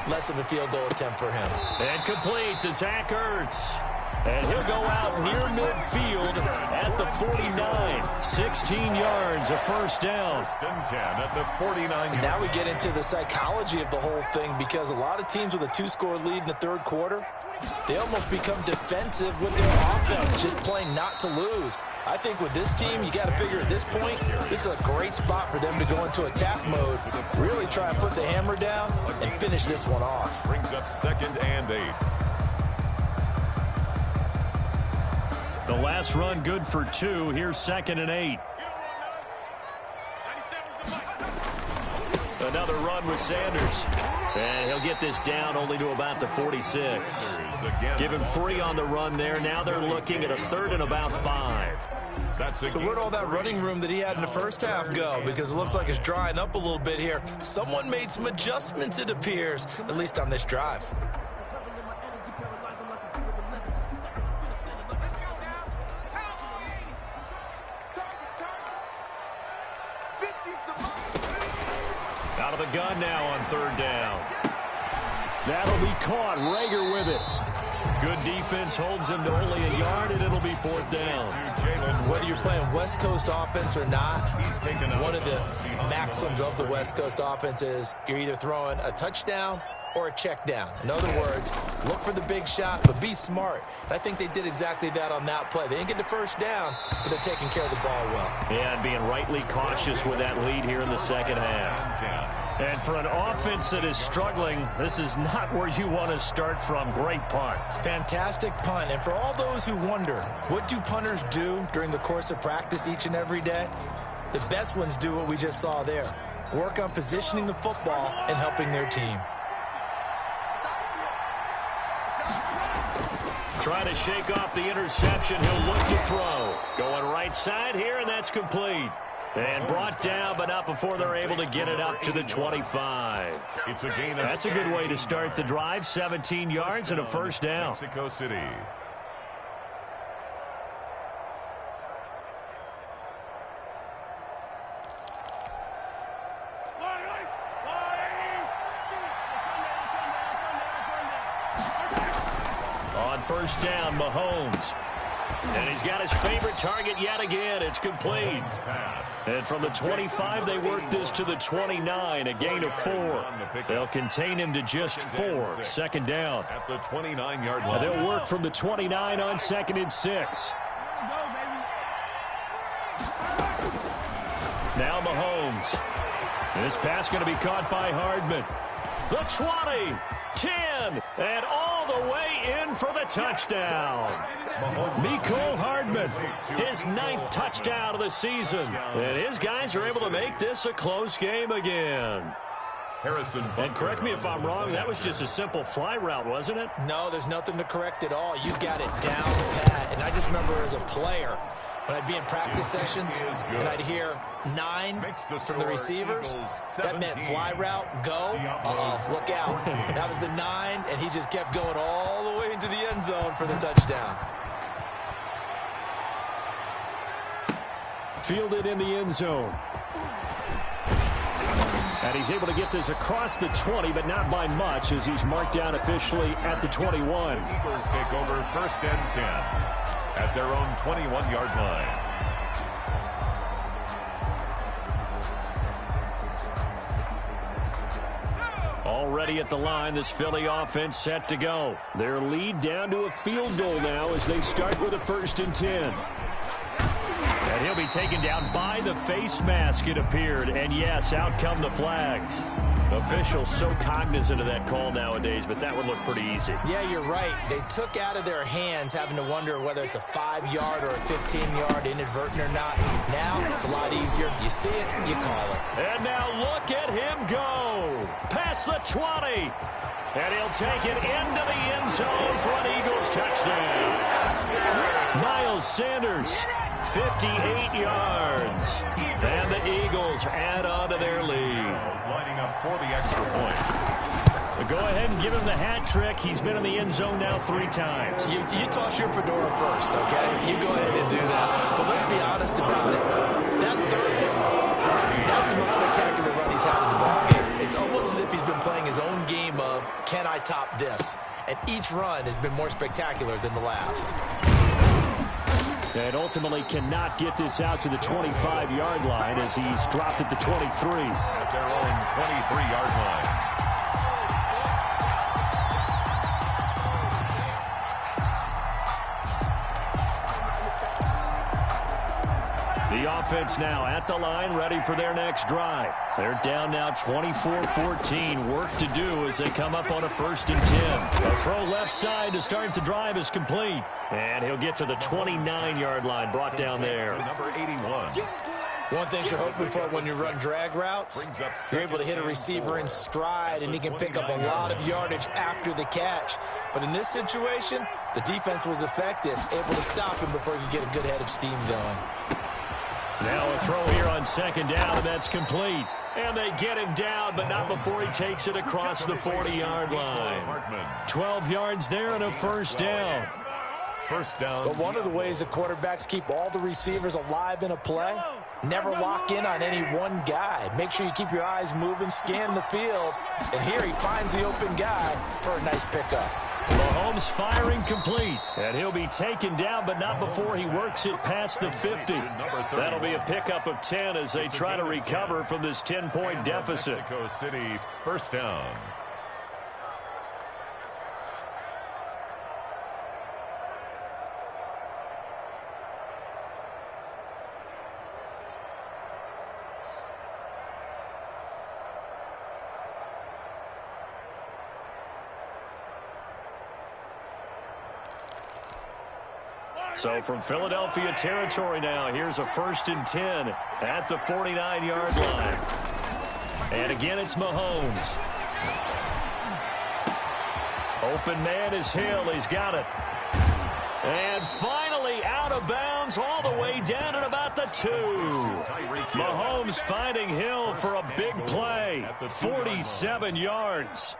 less of a field goal attempt for him. And complete to Zach Ertz. And he'll go out near midfield at the 49. 16 yards, a first down. First and 10 at the 49. And now we get into the psychology of the whole thing, because a lot of teams with a 2-score lead in the third quarter, they almost become defensive with their offense, just playing not to lose. I think with this team, you got to figure at this point, this is a great spot for them to go into attack mode, really try and put the hammer down and finish this one off. Brings up 2nd and 8. The last run good for 2. Here's 2nd and 8. Another run with Sanders. And he'll get this down only to about the 46. Give him 3 on the run there. Now they're looking at a 3rd and about 5. So where'd all that running room that he had in the first half go? Because it looks like it's drying up a little bit here. Someone made some adjustments, it appears, at least on this drive. Out of the gun now on 3rd down. That'll be caught. Rager with it. Good defense holds him to only a yard, and it'll be 4th down. Whether you're playing West Coast offense or not, one of the maxims of the West Coast offense is you're either throwing a touchdown or a check down. In other words, look for the big shot, but be smart. And I think they did exactly that on that play. They didn't get the first down, but they're taking care of the ball well. Yeah, and being rightly cautious with that lead here in the second half. And for an offense that is struggling, this is not where you want to start from. Great punt. Fantastic punt. And for all those who wonder, what do punters do during the course of practice each and every day? The best ones do what we just saw there. Work on positioning the football and helping their team. Trying to shake off the interception. He'll look to throw. Going right side here, and that's complete. And brought down, but not before they're able to get it up to the 25. It's a gain of That's a good way to start the drive. 17 yards and a first down. Mexico City. On first down, Mahomes. And he's got his favorite target yet again. It's complete. And from the 25, they work this to the 29, a gain of 4. They'll contain him to just 4. 2nd down. At the 29-yard line. They'll work from the 29 on 2nd and 6. Now Mahomes. This pass going to be caught by Hardman. The 20, 10, and all the way in for the touchdown. Mecole Hardman, his 9th touchdown of the season. And his guys are able to make this a close game again. Harrison. And correct me if I'm wrong, that was just a simple fly route, wasn't it? No, there's nothing to correct at all. You got it down pat. And I just remember as a player, when I'd be in practice sessions and I'd hear 9 from the receivers, that meant fly route, go, look out. That was the 9, and he just kept going all the way into the end zone for the touchdown. Fielded in the end zone. And he's able to get this across the 20, but not by much, as he's marked down officially at the 21. Eagles take over 1st and 10 at their own 21-yard line. Already at the line, this Philly offense set to go. Their lead down to a field goal now as they start with a 1st and 10. And he'll be taken down by the face mask, it appeared. And yes, out come the flags. Officials so cognizant of that call nowadays, but that would look pretty easy. Yeah, you're right. They took out of their hands having to wonder whether it's a 5-yard or a 15-yard, inadvertent or not. Now it's a lot easier. You see it, you call it. And now look at him go. Past the 20. And he'll take it into the end zone for an Eagles touchdown. Miles Sanders, 58 yards. And the Eagles add on to their lead. Lining up for the extra point. Go ahead and give him the hat trick. He's been in the end zone now 3 times. You toss your fedora first, okay? You go ahead and do that. But let's be honest about it. That third one, that's the most spectacular run he's had in the ballgame. It's almost as if he's been playing his own game of, can I top this? And each run has been more spectacular than the last. And ultimately cannot get this out to the 25-yard line as he's dropped at the 23. At their own 23-yard line. The offense now at the line, ready for their next drive. They're down now 24-14. Work to do as they come up on a 1st and 10. A throw left side to start the drive is complete. And he'll get to the 29-yard line, brought down there. Number 81. One thing you're hoping for when you run drag routes, you're able to hit a receiver in stride, and he can pick up a lot of yardage after the catch. But in this situation, the defense was effective, able to stop him before he could get a good head of steam going. Now a throw here on 2nd down, and that's complete. And they get him down, but not before he takes it across the 40-yard line. 12 yards there and a 1st down. 1st down. But one of the ways that quarterbacks keep all the receivers alive in a play, never lock in on any one guy. Make sure you keep your eyes moving, scan the field. And here he finds the open guy for a nice pickup. Mahomes firing complete. And he'll be taken down, but not before he works it past the 50. That'll be a pickup of 10 as they try to recover from this 10-point deficit. Mexico City, 1st down. So from Philadelphia territory now, here's a 1st and 10 at the 49-yard line. And again, it's Mahomes. Open man is Hill. He's got it. And finally out of bounds all the way down at about the 2. Mahomes finding Hill for a big play. 47 yards.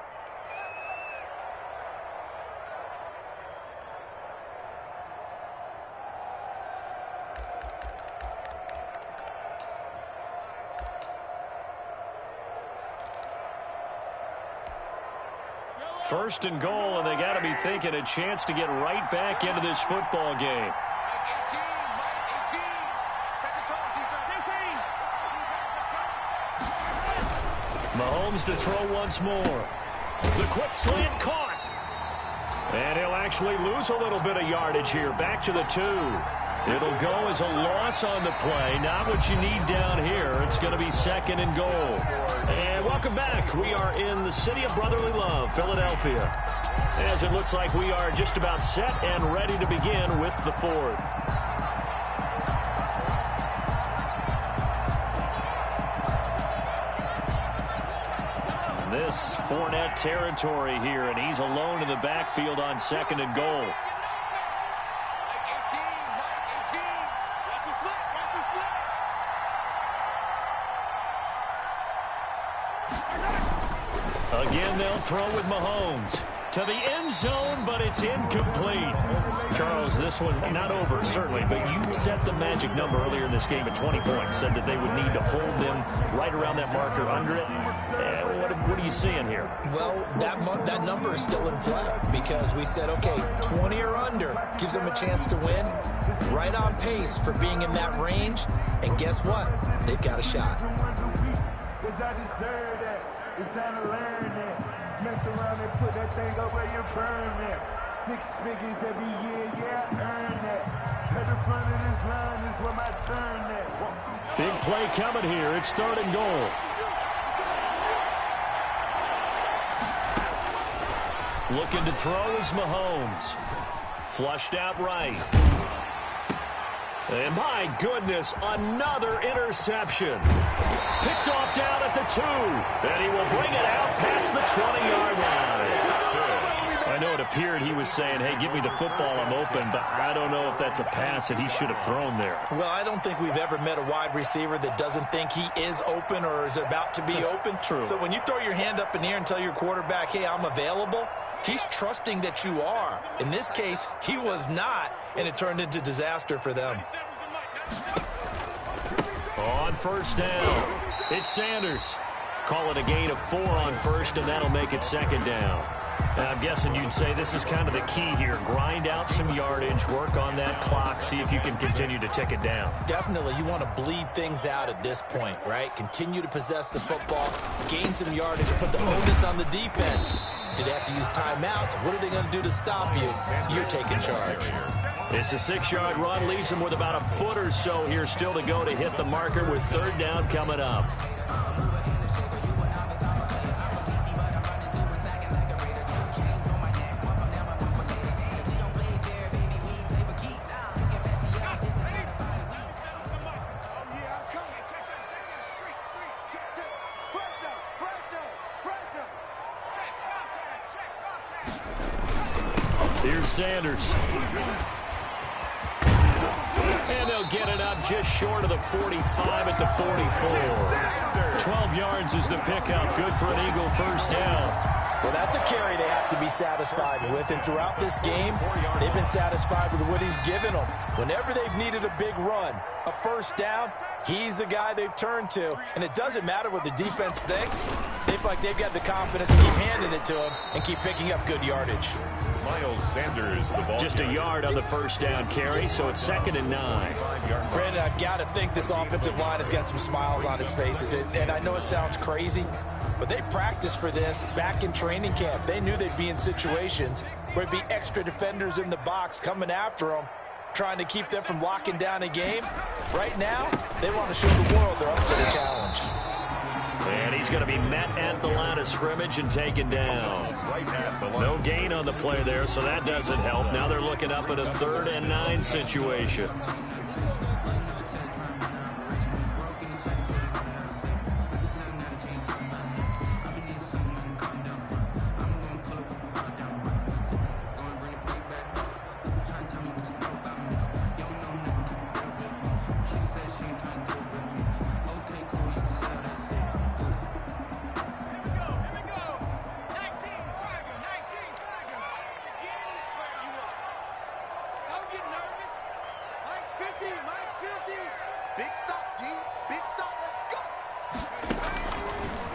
First and goal, and they got to be thinking a chance to get right back into this football game. Mahomes to throw once more. The quick slant caught. And he'll actually lose a little bit of yardage here. Back to the 2. It'll go as a loss on the play. Not what you need down here. It's going to be 2nd and goal. And welcome back. We are in the city of brotherly love, Philadelphia. As it looks like we are just about set and ready to begin with the 4th. This Fournette territory here, and he's alone in the backfield on 2nd and goal. Again, they'll throw with Mahomes to the end zone, but it's incomplete. Charles, this one not over, certainly, but you set the magic number earlier in this game at 20 points, said that they would need to hold them right around that marker under it. What are you seeing here? Well, that number is still in play because we said, okay, 20 or under gives them a chance to win. Right on pace for being in that range, and guess what? They've got a shot. It's time to learn that. Mess around and put that thing up where you burn that. 6 figures every year, yeah, earn that. At the front of this line is where my turn at. Big play coming here. It's 3rd and goal. Looking to throw is Mahomes. Flushed out right. And my goodness, another interception. Picked off down at the 2. And he will bring it out past the 20-yard line. I know it appeared he was saying, hey, give me the football, I'm open, but I don't know if that's a pass that he should have thrown there. Well, I don't think we've ever met a wide receiver that doesn't think he is open or is about to be open. True. So when you throw your hand up in the air and tell your quarterback, hey, I'm available, he's trusting that you are. In this case, he was not, and it turned into disaster for them. On first down, it's Sanders. Call it a gain of 4 on first, and that'll make it second down. And I'm guessing you'd say this is kind of the key here. Grind out some yardage, work on that clock, see if you can continue to tick it down. Definitely, you want to bleed things out at this point, right? Continue to possess the football, gain some yardage, and put the onus on the defense. Do they have to use timeouts? What are they going to do to stop you? You're taking charge. It's a 6-yard run, leaves them with about a foot or so here still to go to hit the marker with third down coming up. Here's Sanders. And they'll get it up just short of the 45 at the 44. 12 yards is the pickup. Good for an Eagle first down. Well, that's a carry they have to be satisfied with. And throughout this game, they've been satisfied with what he's given them. Whenever they've needed a big run, a first down, he's the guy they've turned to. And it doesn't matter what the defense thinks. They feel like they've got the confidence to keep handing it to him and keep picking up good yardage. Miles Sanders, the ball. Just a yard on the first down carry, so it's 2nd and 9. Brandon, I've got to think this offensive line has got some smiles on its faces. And I know it sounds crazy, but they practiced for this back in training camp. They knew they'd be in situations where there'd be extra defenders in the box coming after them, trying to keep them from locking down a game. Right now, they want to show the world they're up to the challenge. And he's going to be met at the line of scrimmage and taken down. No gain on the play there, so that doesn't help. Now they're looking up at a 3rd and 9 situation.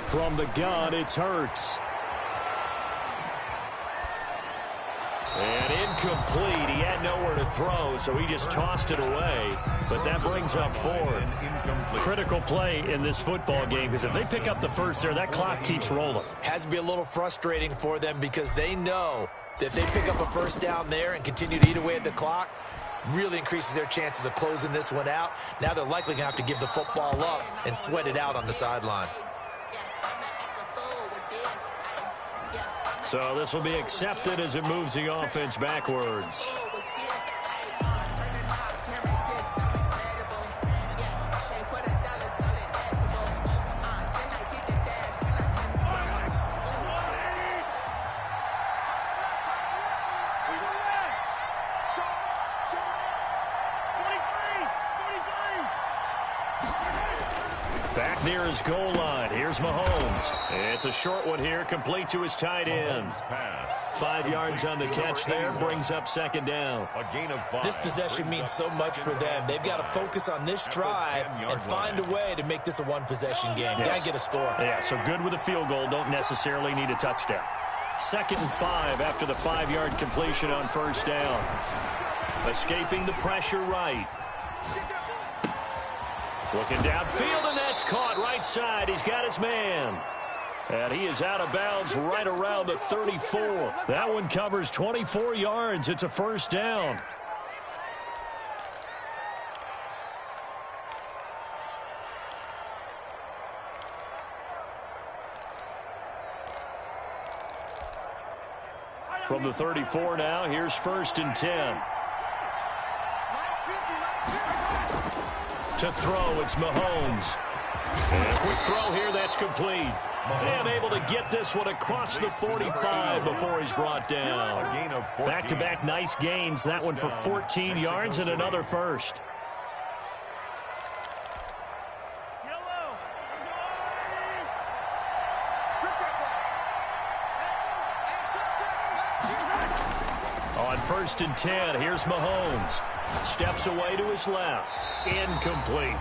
From the gun, it's Hurts. And incomplete. He had nowhere to throw, so he just tossed it away. But that brings up 4th. Critical play in this football game, because if they pick up the first there, that clock keeps rolling. Has to be a little frustrating for them because they know that if they pick up a first down there and continue to eat away at the clock, really increases their chances of closing this one out. Now they're likely going to have to give the football up and sweat it out on the sideline. So this will be accepted as it moves the offense backwards. Back near his goal line. Here's Mahomes. It's a short one here, complete to his tight end. 5 yards on the catch there, brings up 2nd down. A gain of 5. This possession means so much for them. They've got to focus on this drive and find a way to make this a one-possession game. Yes. Got to get a score. Yeah, so good with a field goal. Don't necessarily need a touchdown. 2nd and 5 after the 5-yard completion on first down. Escaping the pressure right. Looking downfield, and that's caught right side. He's got his man. And he is out of bounds right around the 34. That one covers 24 yards. It's a first down. From the 34 now, here's 1st and 10. To throw, it's Mahomes. And a quick throw here, that's complete. And able to get this one across the 45 before he's brought down. Back-to-back nice gains. That one for 14 yards and another first. On 1st and 10, here's Mahomes. Steps away to his left. Incomplete.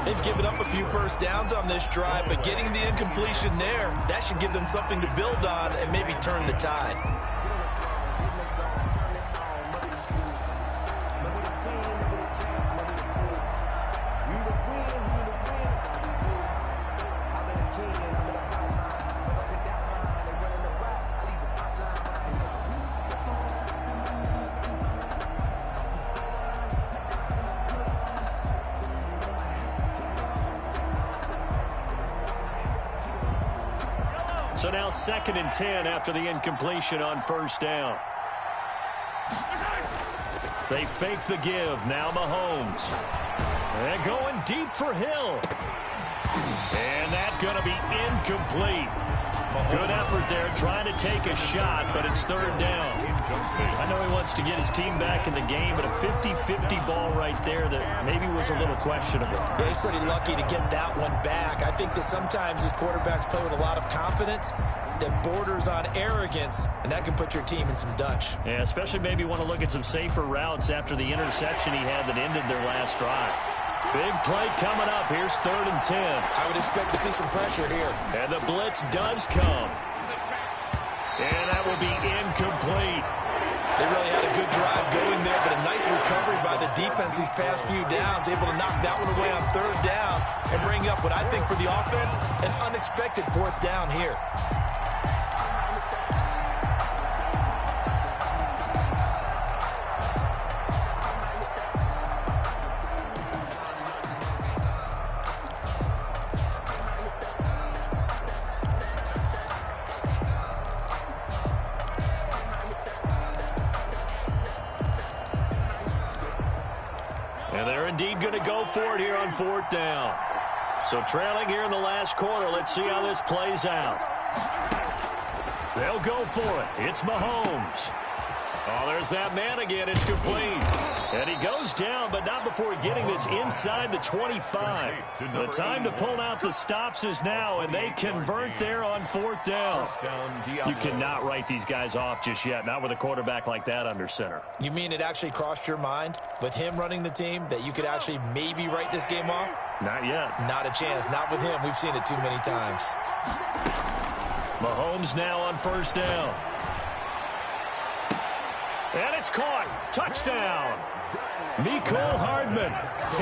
They've given up a few first downs on this drive, but getting the incompletion there, that should give them something to build on and maybe turn the tide. So now 2nd and 10 after the incompletion on 1st down. They fake the give. Now Mahomes. And going deep for Hill. And that's going to be incomplete. Good effort there trying to take a shot, but it's 3rd down. I know he wants to get his team back in the game, but a 50-50 ball right there that maybe was a little questionable. Yeah, he's pretty lucky to get that one back. I think that sometimes his quarterbacks play with a lot of confidence that borders on arrogance, and that can put your team in some Dutch. Yeah, especially maybe want to look at some safer routes after the interception he had that ended their last drive. Big play coming up. Here's 3rd and 10. I would expect to see some pressure here. And the blitz does come. And that will be incomplete. They really had a good drive going there, but a nice recovery by the defense these past few downs, able to knock that one away on 3rd down and bring up what I think for the offense, an unexpected 4th down here. And they're indeed going to go for it here on 4th down. So trailing here in the last quarter. Let's see how this plays out. They'll go for it. It's Mahomes. Oh, there's that man again. It's complete. And he goes down, but not before getting this inside the 25. The time to pull out the stops is now, and they convert there on 4th down. You cannot write these guys off just yet, not with a quarterback like that under center. You mean it actually crossed your mind with him running the team that you could actually maybe write this game off? Not yet. Not a chance. Not with him. We've seen it too many times. Mahomes now on 1st down. And it's caught. Touchdown. Mecole Hardman,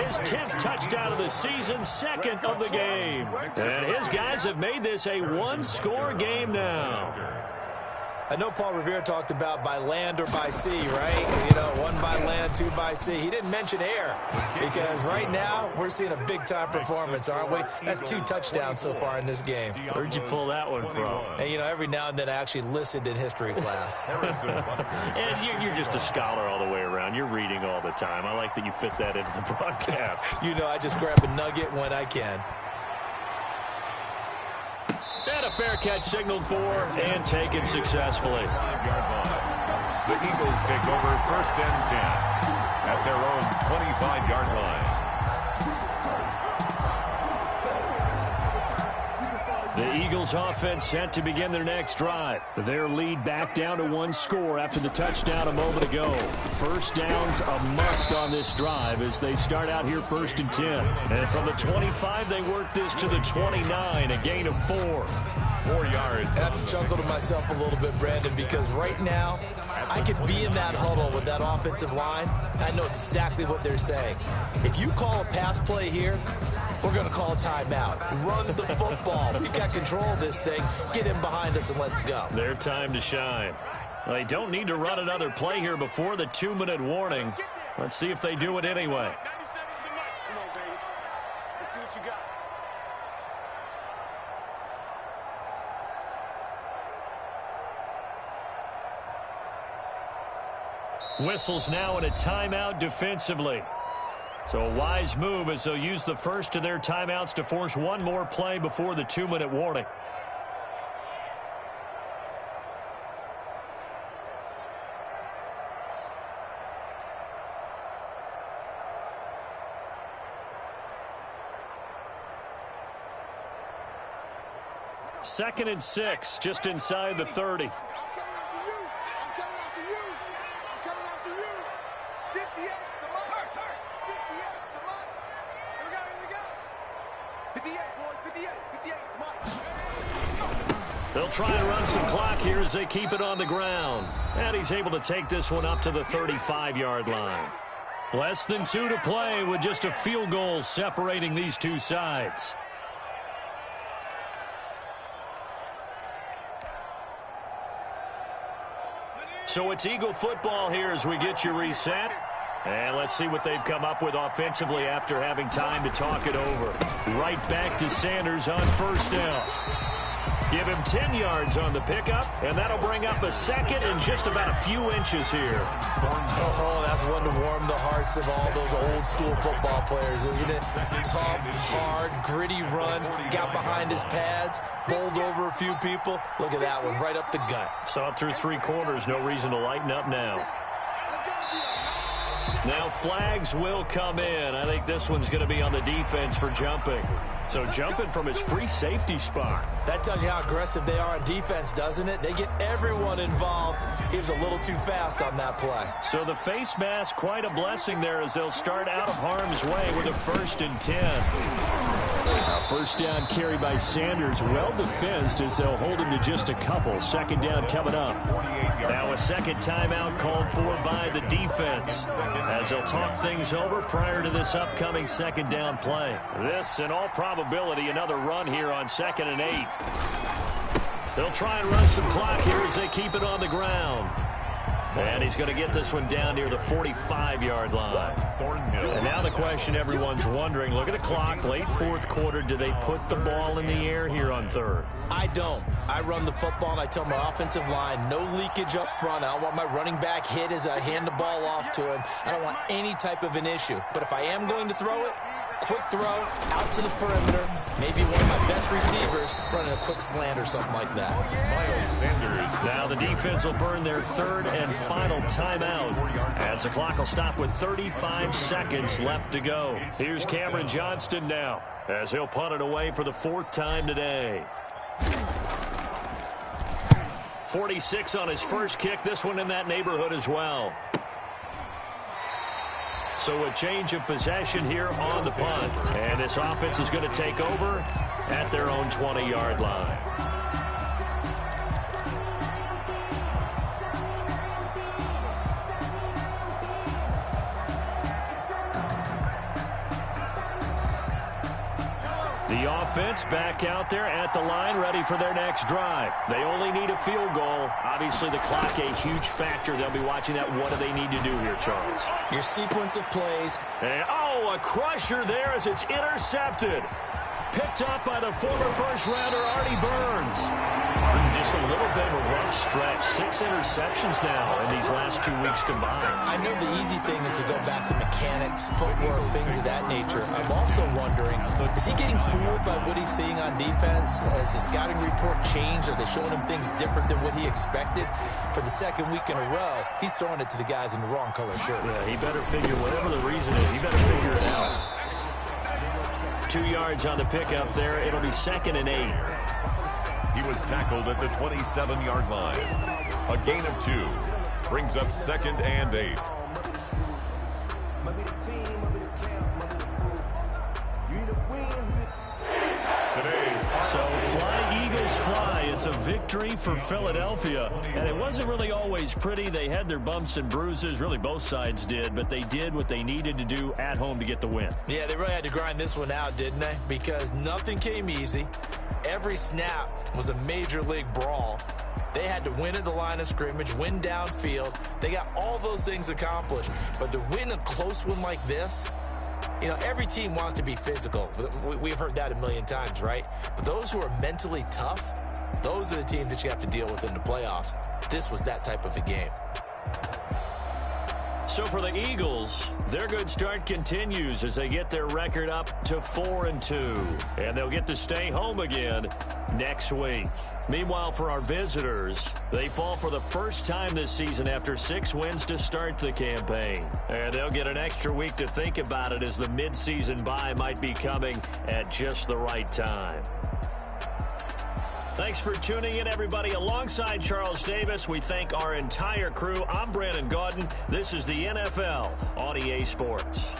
his 10th touchdown of the season, 2nd of the game. And his guys have made this a one-score game now. I know Paul Revere talked about by land or by sea, right? You know, 1 by land, 2 by sea. He didn't mention air because right now we're seeing a big-time performance, aren't we? That's 2 touchdowns so far in this game. Where'd you pull that one from? And, you know, every now and then I actually listened in history class. And you're just a scholar all the way around. You're reading all the time. I like that you fit that into the broadcast. You know, I just grab a nugget when I can. And a fair catch signaled for and taken successfully. 5-yard line. The Eagles take over 1st and 10 at their own 25-yard line. The Eagles offense set to begin their next drive. Their lead back down to 1 score after the touchdown a moment ago. 1st down's a must on this drive as they start out here 1st and 10. And from the 25, they work this to the 29, a gain of 4. 4 yards. I have to chuckle to myself a little bit, Brandon, because right now I could be in that huddle with that offensive line. I know exactly what they're saying. If you call a pass play here, we're going to call a timeout. Run the football. We've got control of this thing. Get in behind us and let's go. Their time to shine. Well, they don't need to run another play here before the 2-minute warning. Let's see if they do it anyway. Come on, baby. Let's see what you got. Whistles now in a timeout defensively. So a wise move as they'll use the first of their timeouts to force one more play before the 2-minute warning. Second and 6, just inside the 30. They'll try and run some clock here as they keep it on the ground. And he's able to take this one up to the 35-yard line. Less than 2 to play with just a field goal separating these two sides. So it's Eagle football here as we get you reset. And let's see what they've come up with offensively after having time to talk it over. Right back to Sanders on first down. Give him 10 yards on the pickup, and that'll bring up a second and just about a few inches here. Oh, that's one to warm the hearts of all those old-school football players, isn't it? Tough, hard, gritty run, got behind his pads, bowled over a few people. Look at that one, right up the gut. Saw it through 3 quarters, no reason to lighten up now. Now flags will come in. I think this one's going to be on the defense for jumping. So jumping from his free safety spot. That tells you how aggressive they are on defense, doesn't it? They get everyone involved. He was a little too fast on that play. So the face mask, quite a blessing there as they'll start out of harm's way with a 1st and 10. First down carry by Sanders, well defensed as they'll hold him to just a couple. Second down coming up. Now a second timeout called for by the defense as they'll talk things over prior to this upcoming second down play. This, in all probability, another run here on 2nd and 8. They'll try and run some clock here as they keep it on the ground. And he's going to get this one down near the 45-yard line. And now the question everyone's wondering, look at the clock, late 4th quarter, do they put the ball in the air here on 3rd? I don't. I run the football, and I tell my offensive line, no leakage up front. I don't want my running back hit as I hand the ball off to him. I don't want any type of an issue. But if I am going to throw it, quick throw, out to the perimeter, maybe one of my best receivers running a quick slant or something like that. Miles Sanders. Now the defense will burn their 3rd and final timeout as the clock will stop with 35 seconds left to go. Here's Cameron Johnston now as he'll punt it away for the 4th time today. 46 on his first kick, this one in that neighborhood as well. So a change of possession here on the punt. And this offense is going to take over at their own 20-yard line. The offense back out there at the line, ready for their next drive. They only need a field goal. Obviously, the clock a huge factor. They'll be watching that. What do they need to do here, Charles? Your sequence of plays. And, a crusher there as it's intercepted. Picked up by the former first-rounder, Artie Burns. Just a little bit of a rough stretch. 6 interceptions now in these last 2 weeks combined. I know the easy thing is to go back to mechanics, footwork, things of that nature. I'm also wondering, is he getting fooled by what he's seeing on defense? Has the scouting report changed? Are they showing him things different than what he expected? For the 2nd week in a row, he's throwing it to the guys in the wrong color shirts. Yeah, he better figure, whatever the reason is, he better figure it out. 2 yards on the pickup there. It'll be 2nd and 8. He was tackled at the 27-yard line. A gain of 2 brings up 2nd and 8. So fly, Eagles, fly. It's a victory for Philadelphia. And it wasn't really always pretty. They had their bumps and bruises. Really, both sides did. But they did what they needed to do at home to get the win. Yeah, they really had to grind this one out, didn't they? Because nothing came easy. Every snap was a major league brawl. They had to win at the line of scrimmage, win downfield. They got all those things accomplished. But to win a close one like this, you know, every team wants to be physical. We've heard that a million times, right? But those who are mentally tough, those are the teams that you have to deal with in the playoffs. This was that type of a game. So for the Eagles, their good start continues as they get their record up to 4-2. And they'll get to stay home again next week. Meanwhile, for our visitors, they fall for the first time this season after 6 wins to start the campaign. And they'll get an extra week to think about it as the midseason bye might be coming at just the right time. Thanks for tuning in, everybody. Alongside Charles Davis, we thank our entire crew. I'm Brandon Gaudin. This is the NFL on EA Sports.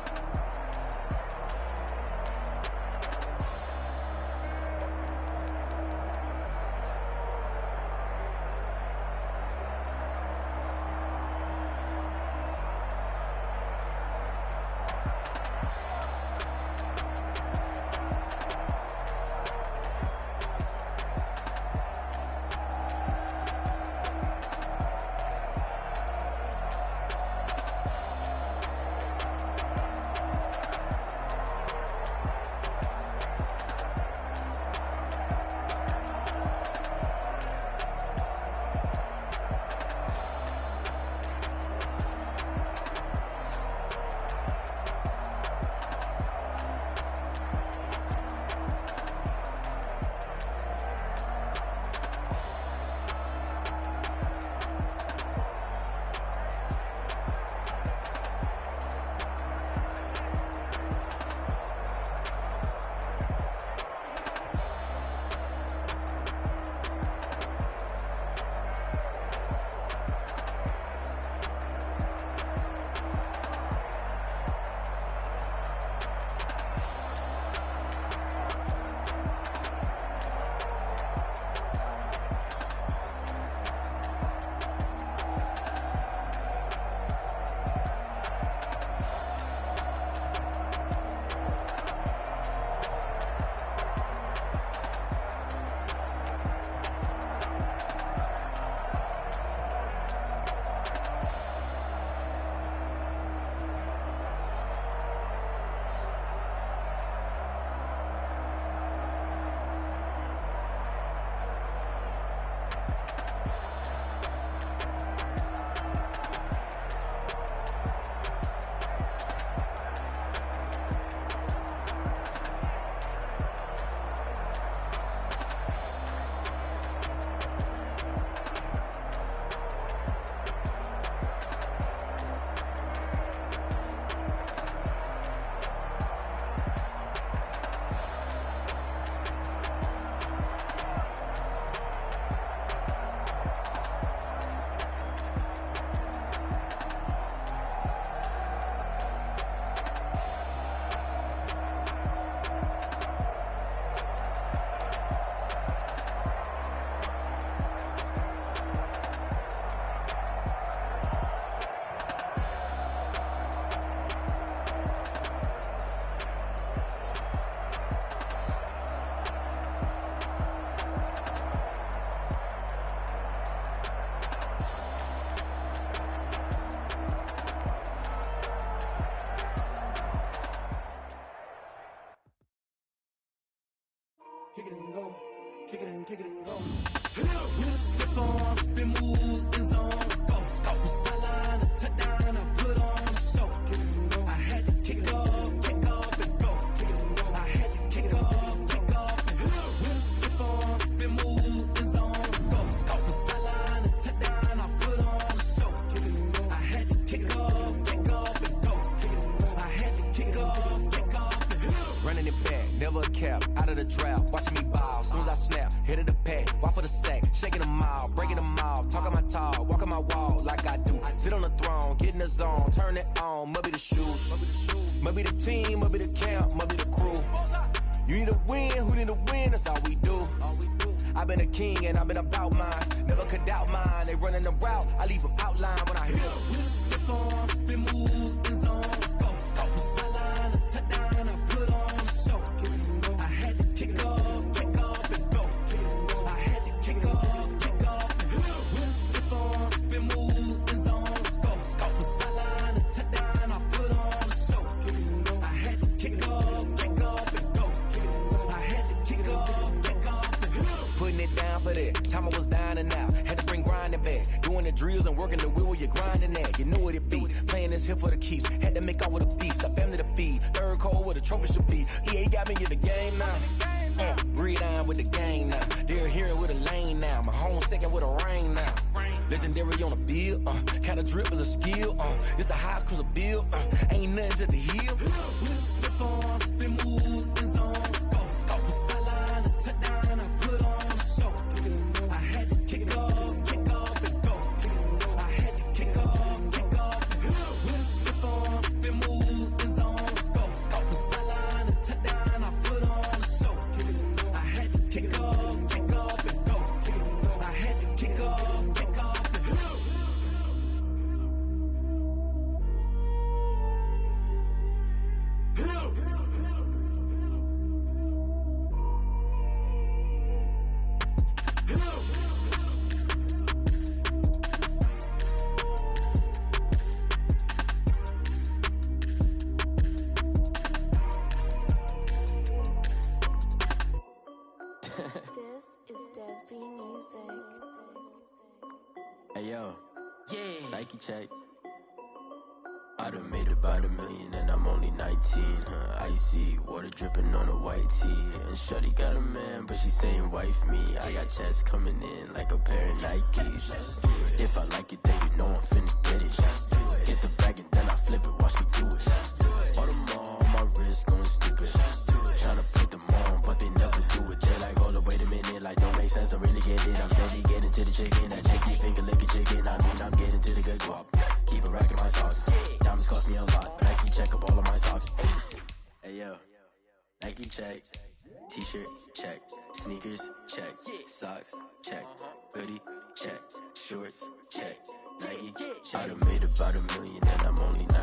Kick it and go. Kick it and kick it and go. With a stiff on, spin move, in zone, let's go. From sideline to touchdown, I put on a show. Kick it and go. I had to kick off and go. Kick it and go. I had to kick off and go. With a stiff on, spin move, in zone, let's go. From sideline to touchdown, I put on a show. Kick it and go. I had to kick off and go. Kick it and go. I had to kick off and go. Running it back, never a cap, out of the draft, watching me ball, soon as I snap, hit of the pack, walk for the sack, shaking them all, breaking them all, talking my talk, walking my wall like I do, sit on the throne, get in the zone, turn it on, must be the shoes, must be the team, must be the camp, must be the crew, you need a win, who need a win, that's all we do, I've been a king and I've been about mine, never could doubt mine, they running the route, I leave them outline when I hit them. With a stiff on, spin move, in zone, let's go. From sideline to touchdown, I put on a show. I had to kick off and go. I had to kick off and go. With a stiff on, spin move, in zone, let's go. From sideline to touchdown, I put on a show. I had to kick off and go. I had to kick off and go. Putting it down for that, time I was down and out, had to bring grinding back, doing the drills and working where you're grinding at, you know what it be. Playing this here for the keeps, had to make off with a feast, a family to feed. Third cold where the trophy should be. EA got me in the game now. Breed on with the gang now. They're here with a lane now. My home second with a rain now. Legendary on the field, kinda drip is a skill, it's the highest cruiser bill, ain't nothing just the heel. Slip on, spin move, in zone, scope the sideline, a touchdown, I put on a show. I had to kick off and go. I had to kick off and go. Slip on, spin move, in zone, scope the sideline, a touchdown, I put on a show. I had to kick off and go. I had to kick off. This is Dev B Music. Hey yo, yeah. Nike check. I done made about $1 million and I'm only 19, icy, water dripping on a white tee. And shawty got a man, but she saying wife me. I got checks coming in like a pair of Nikes. If I like it, then you know I'm finna get it. Hit the bag and then I flip it, watch me do it. All them all on my wrist going stupid. Tryna put them on, but they never do it. They're like, hold up, wait a minute, like don't make sense, don't really get it. I'm steady getting to the chicken, that jakey finger licking chicken. I mean, I'm getting to the good guap. Keep it racking my sauce. Diamonds cost me a lot. Nike check up all of my socks. Hey yo, Nike check. T-shirt check. Sneakers check. Socks check. Hoodie check. Shorts check. Nike check. I done made about $1 million and I'm only 19.